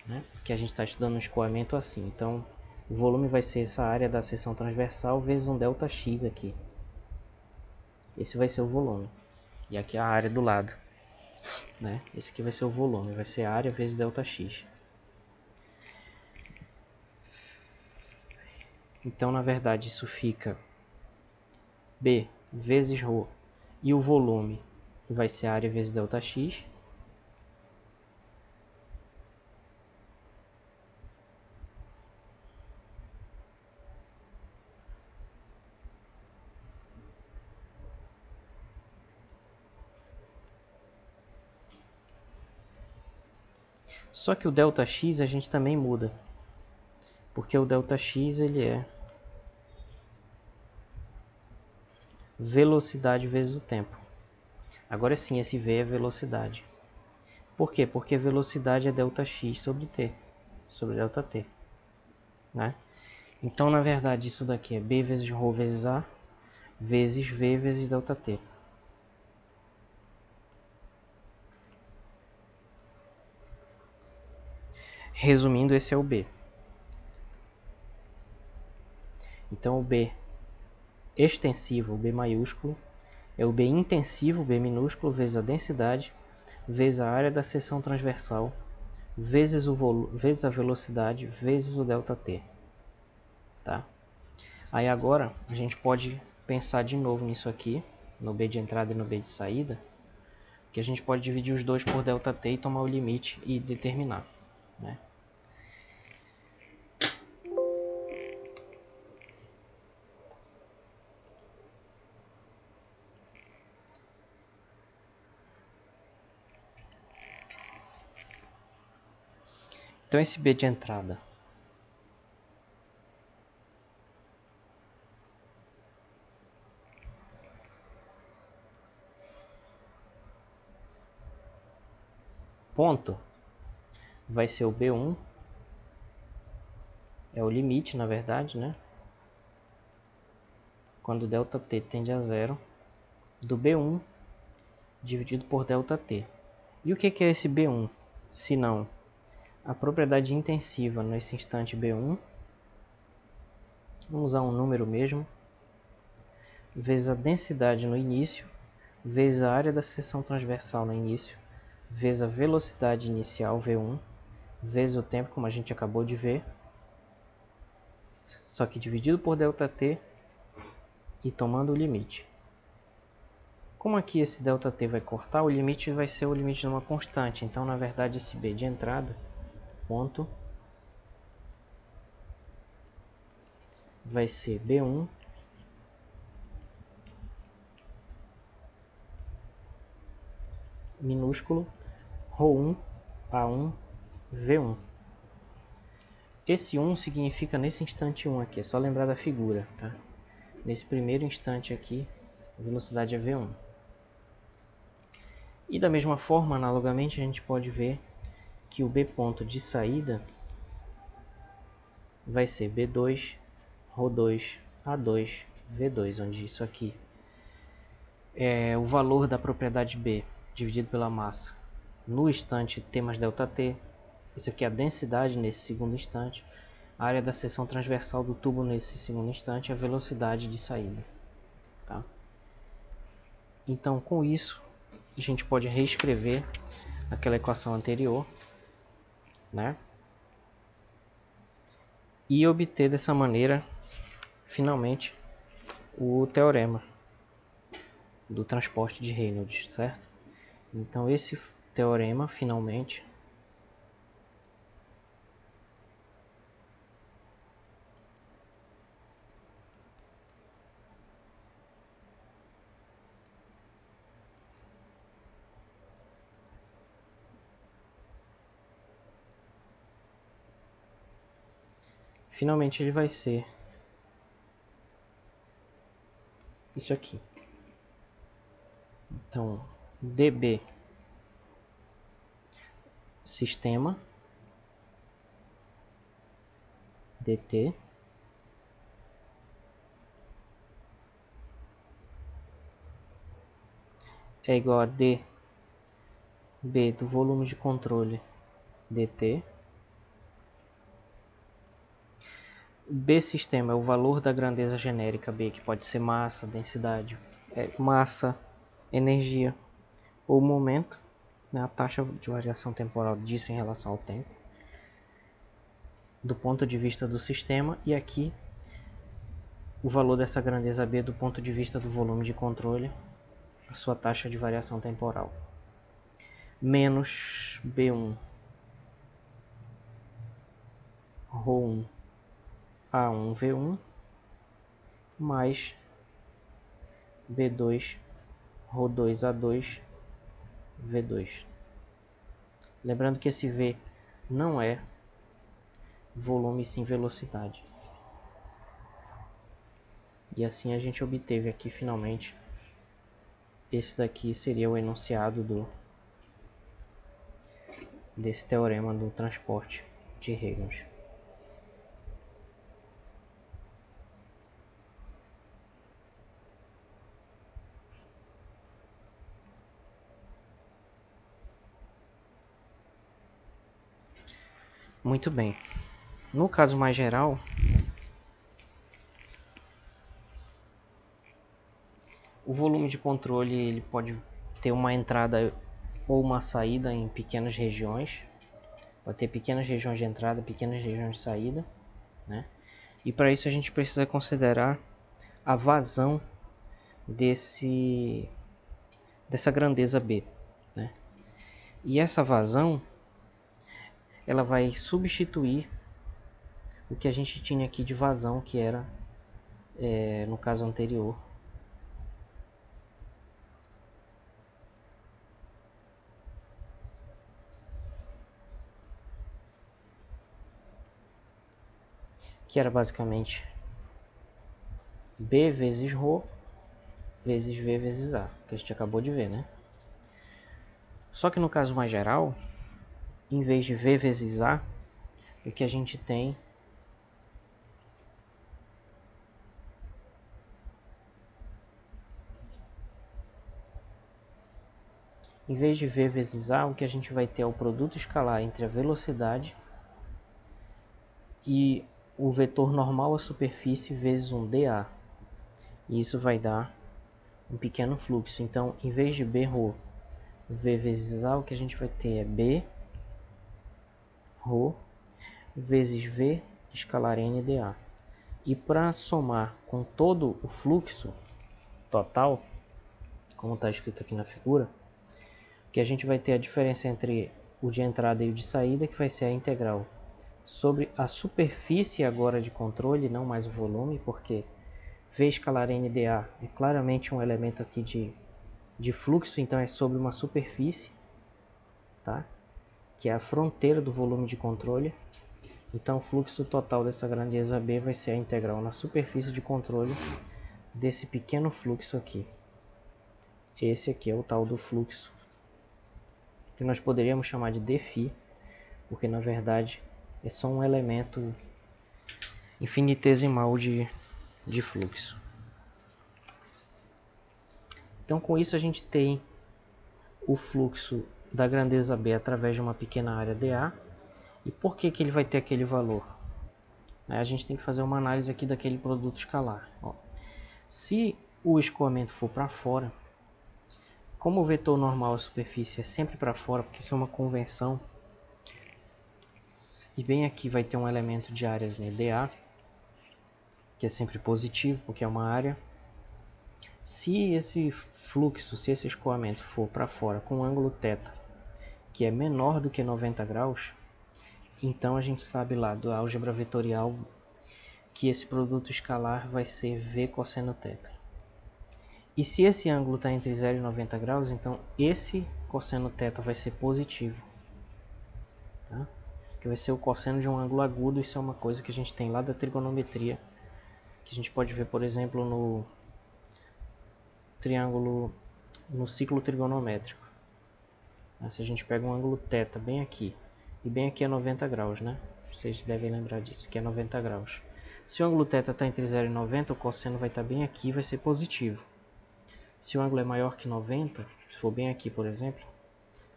né? Que a gente está estudando no escoamento assim. Então o volume vai ser essa área da seção transversal vezes um ΔX aqui. Esse vai ser o volume. E aqui é a área do lado, né? Esse aqui vai ser o volume, vai ser a área vezes ΔX. Então, na verdade, isso fica B vezes ρ e o volume vai ser a área vezes ΔX. Só que o ΔX a gente também muda, porque o ΔX ele é velocidade vezes o tempo. Agora sim, esse V é velocidade. Por quê? Porque velocidade é ΔX sobre T, sobre ΔT, né? Então, na verdade, isso daqui é B vezes ρ vezes A vezes V vezes ΔT. Resumindo, esse é o B. Então, o B extensivo, o B maiúsculo, é o B intensivo, B minúsculo, vezes a densidade, vezes a área da seção transversal, vezes vezes a velocidade vezes o ΔT, tá? Aí agora a gente pode pensar de novo nisso aqui, no B de entrada e no B de saída, que a gente pode dividir os dois por ΔT e tomar o limite e determinar, né? Então esse B de entrada ponto vai ser o B1, é o limite na verdade, né? Quando ΔT tende a zero, do B1 dividido por ΔT. E o que é esse B1? Se não a propriedade intensiva nesse instante B1, vamos usar um número mesmo, vezes a densidade no início, vezes a área da seção transversal no início, vezes a velocidade inicial V1, vezes o tempo, como a gente acabou de ver, só que dividido por ΔT e tomando o limite. Como aqui esse ΔT vai cortar, o limite vai ser o limite de uma constante, então na verdade esse B de entrada, ponto, vai ser B1 minúsculo ρ1 A1 V1. Esse 1 significa nesse instante 1 aqui, é só lembrar da figura, tá? Nesse primeiro instante aqui, a velocidade é V1. E da mesma forma, analogamente, a gente pode ver que o B ponto de saída vai ser B2, ρ2, A2, V2, onde isso aqui é o valor da propriedade B dividido pela massa no instante T mais ΔT. Isso aqui é a densidade nesse segundo instante, a área da seção transversal do tubo nesse segundo instante, a velocidade de saída, tá? Então, com isso, a gente pode reescrever aquela equação anterior, né? E obter dessa maneira, finalmente, o teorema do transporte de Reynolds, certo? Então, esse teorema, finalmente, ele vai ser isso aqui. Então, dB sistema dt é igual a dB do volume de controle dt. B sistema é o valor da grandeza genérica B, que pode ser massa, densidade, massa, energia ou momento, né, a taxa de variação temporal disso em relação ao tempo, do ponto de vista do sistema, e aqui o valor dessa grandeza B do ponto de vista do volume de controle, a sua taxa de variação temporal, menos B1 ρ1 A1 V1 mais B2 ρ2 A2 V2. Lembrando que esse V não é volume, sim velocidade. E assim a gente obteve aqui finalmente, esse daqui seria o enunciado desse teorema do transporte de Reynolds. Muito bem. No caso mais geral, o volume de controle ele pode ter uma entrada ou uma saída em pequenas regiões, Pode ter pequenas regiões de entrada, pequenas regiões de saída, né? E para isso a gente precisa considerar a vazão dessa grandeza B, né? E essa vazão, ela vai substituir o que a gente tinha aqui de vazão, que era, no caso anterior, que era basicamente B vezes ρ vezes V vezes A, que a gente acabou de ver, né? Só que no caso mais geral, em vez de V vezes A, o que a gente tem em vez de V vezes A, o que a gente vai ter é o produto escalar entre a velocidade e o vetor normal à superfície vezes um dA. E isso vai dar um pequeno fluxo. Então, em vez de B ρ V vezes A, o que a gente vai ter é B ρ vezes V escalar N dA. E para somar com todo o fluxo total, como está escrito aqui na figura, que a gente vai ter a diferença entre o de entrada e o de saída, que vai ser a integral sobre a superfície agora de controle, não mais o volume, porque V escalar N dA é claramente um elemento aqui de fluxo, então é sobre uma superfície, tá? Que é a fronteira do volume de controle. Então o fluxo total dessa grandeza B vai ser a integral na superfície de controle desse pequeno fluxo aqui. Esse aqui é o tal do fluxo, que nós poderíamos chamar de dφ, porque na verdade é só um elemento infinitesimal de fluxo. Então com isso a gente tem o fluxo da grandeza B através de uma pequena área dA. E por que ele vai ter aquele valor? A gente tem que fazer uma análise aqui daquele produto escalar. Ó, se o escoamento for para fora, como o vetor normal à superfície é sempre para fora, porque isso é uma convenção, e bem aqui vai ter um elemento de áreas dA, que é sempre positivo, porque é uma área. Se esse fluxo, se esse escoamento for para fora com um ângulo θ, que é menor do que 90 graus, então a gente sabe lá da álgebra vetorial que esse produto escalar vai ser V cosseno θ. E se esse ângulo está entre 0 e 90 graus, então esse cosseno θ vai ser positivo, tá? Que vai ser o cosseno de um ângulo agudo. Isso é uma coisa que a gente tem lá da trigonometria, que a gente pode ver, por exemplo, no triângulo, no ciclo trigonométrico. Se a gente pega um ângulo θ bem aqui, e bem aqui é 90 graus, né? Vocês devem lembrar disso, que é 90 graus. Se o ângulo θ está entre 0 e 90, o cosseno vai estar bem aqui e vai ser positivo. Se o ângulo é maior que 90, se for bem aqui, por exemplo,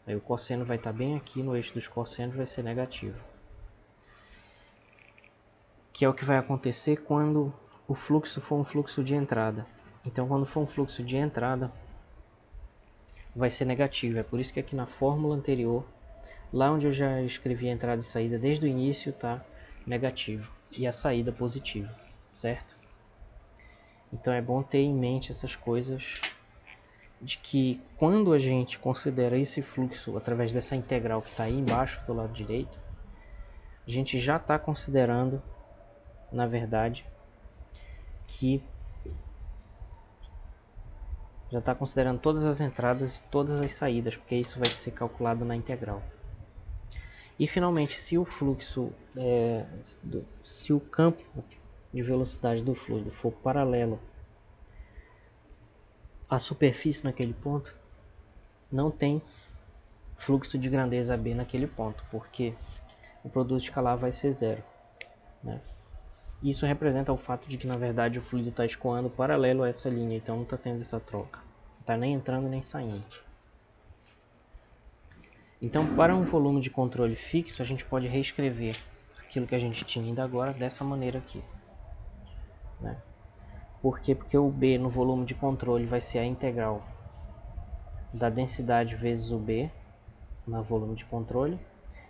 aí o cosseno vai estar bem aqui no eixo dos cossenos, vai ser negativo. Que é o que vai acontecer quando o fluxo for um fluxo de entrada. Então, quando for um fluxo de entrada, vai ser negativo. É por isso que aqui na fórmula anterior, lá onde eu já escrevi a entrada e saída desde o início, tá negativo. E a saída positiva, certo? Então é bom ter em mente essas coisas, de que quando a gente considera esse fluxo através dessa integral que está aí embaixo do lado direito, a gente já está considerando, na verdade, que já está considerando todas as entradas e todas as saídas, porque isso vai ser calculado na integral. E finalmente, se o fluxo, se o campo de velocidade do fluido for paralelo à superfície naquele ponto, não tem fluxo de grandeza B naquele ponto, porque o produto escalar vai ser zero, né? Isso representa o fato de que, na verdade, o fluido está escoando paralelo a essa linha, então não está tendo essa troca. Não está nem entrando nem saindo. Então, para um volume de controle fixo, a gente pode reescrever aquilo que a gente tinha ainda agora dessa maneira aqui, né? Por quê? Porque o B no volume de controle vai ser a integral da densidade vezes o B no volume de controle.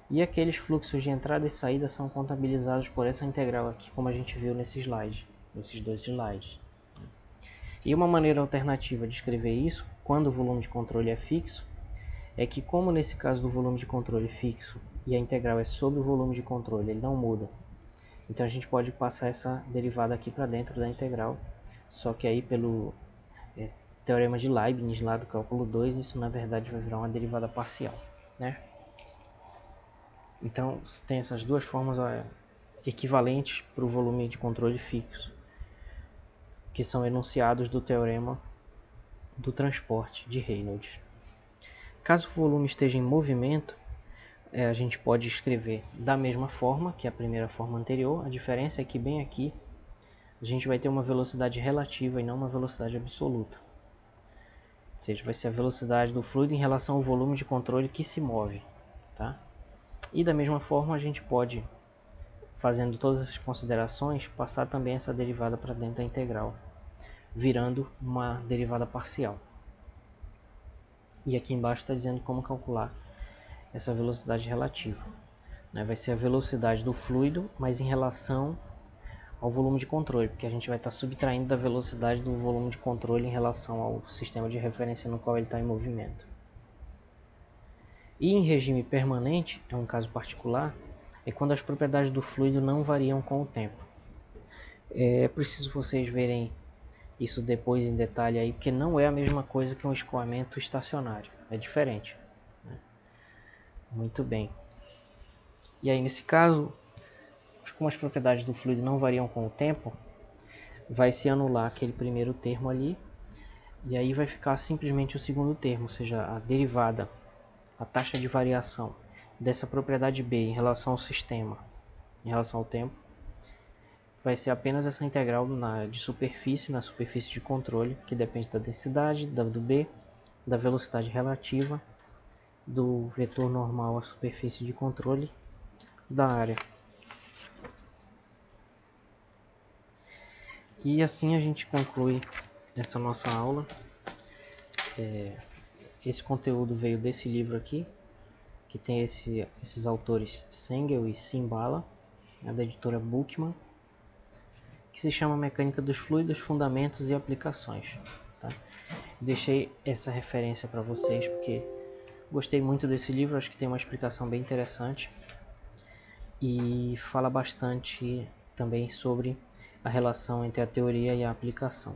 E aqueles fluxos de entrada e saída são contabilizados por essa integral aqui, como a gente viu nesse slide, nesses dois slides. E uma maneira alternativa de escrever isso, quando o volume de controle é fixo, é que como nesse caso do volume de controle fixo e a integral é sobre o volume de controle, ele não muda. Então a gente pode passar essa derivada aqui para dentro da integral, só que aí pelo teorema de Leibniz lá do cálculo 2, isso na verdade vai virar uma derivada parcial, né? Então tem essas duas formas equivalentes para o volume de controle fixo, que são enunciados do teorema do transporte de Reynolds. Caso o volume esteja em movimento, a gente pode escrever da mesma forma que a primeira forma anterior. A diferença é que bem aqui a gente vai ter uma velocidade relativa e não uma velocidade absoluta. Ou seja, vai ser a velocidade do fluido em relação ao volume de controle que se move. Tá? E da mesma forma a gente pode, fazendo todas essas considerações, passar também essa derivada para dentro da integral, virando uma derivada parcial. E aqui embaixo está dizendo como calcular essa velocidade relativa. Vai ser a velocidade do fluido, mas em relação ao volume de controle, porque a gente vai estar subtraindo da velocidade do volume de controle em relação ao sistema de referência no qual ele está em movimento. E em regime permanente, é um caso particular, é quando as propriedades do fluido não variam com o tempo. É preciso vocês verem isso depois em detalhe aí, porque não é a mesma coisa que um escoamento estacionário, é diferente. Muito bem. E aí nesse caso, como as propriedades do fluido não variam com o tempo, vai se anular aquele primeiro termo ali, e aí vai ficar simplesmente o segundo termo, ou seja, a derivada, a taxa de variação dessa propriedade B em relação ao sistema, em relação ao tempo, vai ser apenas essa integral de superfície, na superfície de controle, que depende da densidade, do B, da velocidade relativa, do vetor normal à superfície de controle, da área. E assim a gente conclui essa nossa aula. Esse conteúdo veio desse livro aqui, que tem esses autores Sengel e Simbala, da editora Bookman, que se chama Mecânica dos Fluidos, Fundamentos e Aplicações. Tá? Deixei essa referência para vocês porque gostei muito desse livro, acho que tem uma explicação bem interessante e fala bastante também sobre a relação entre a teoria e a aplicação.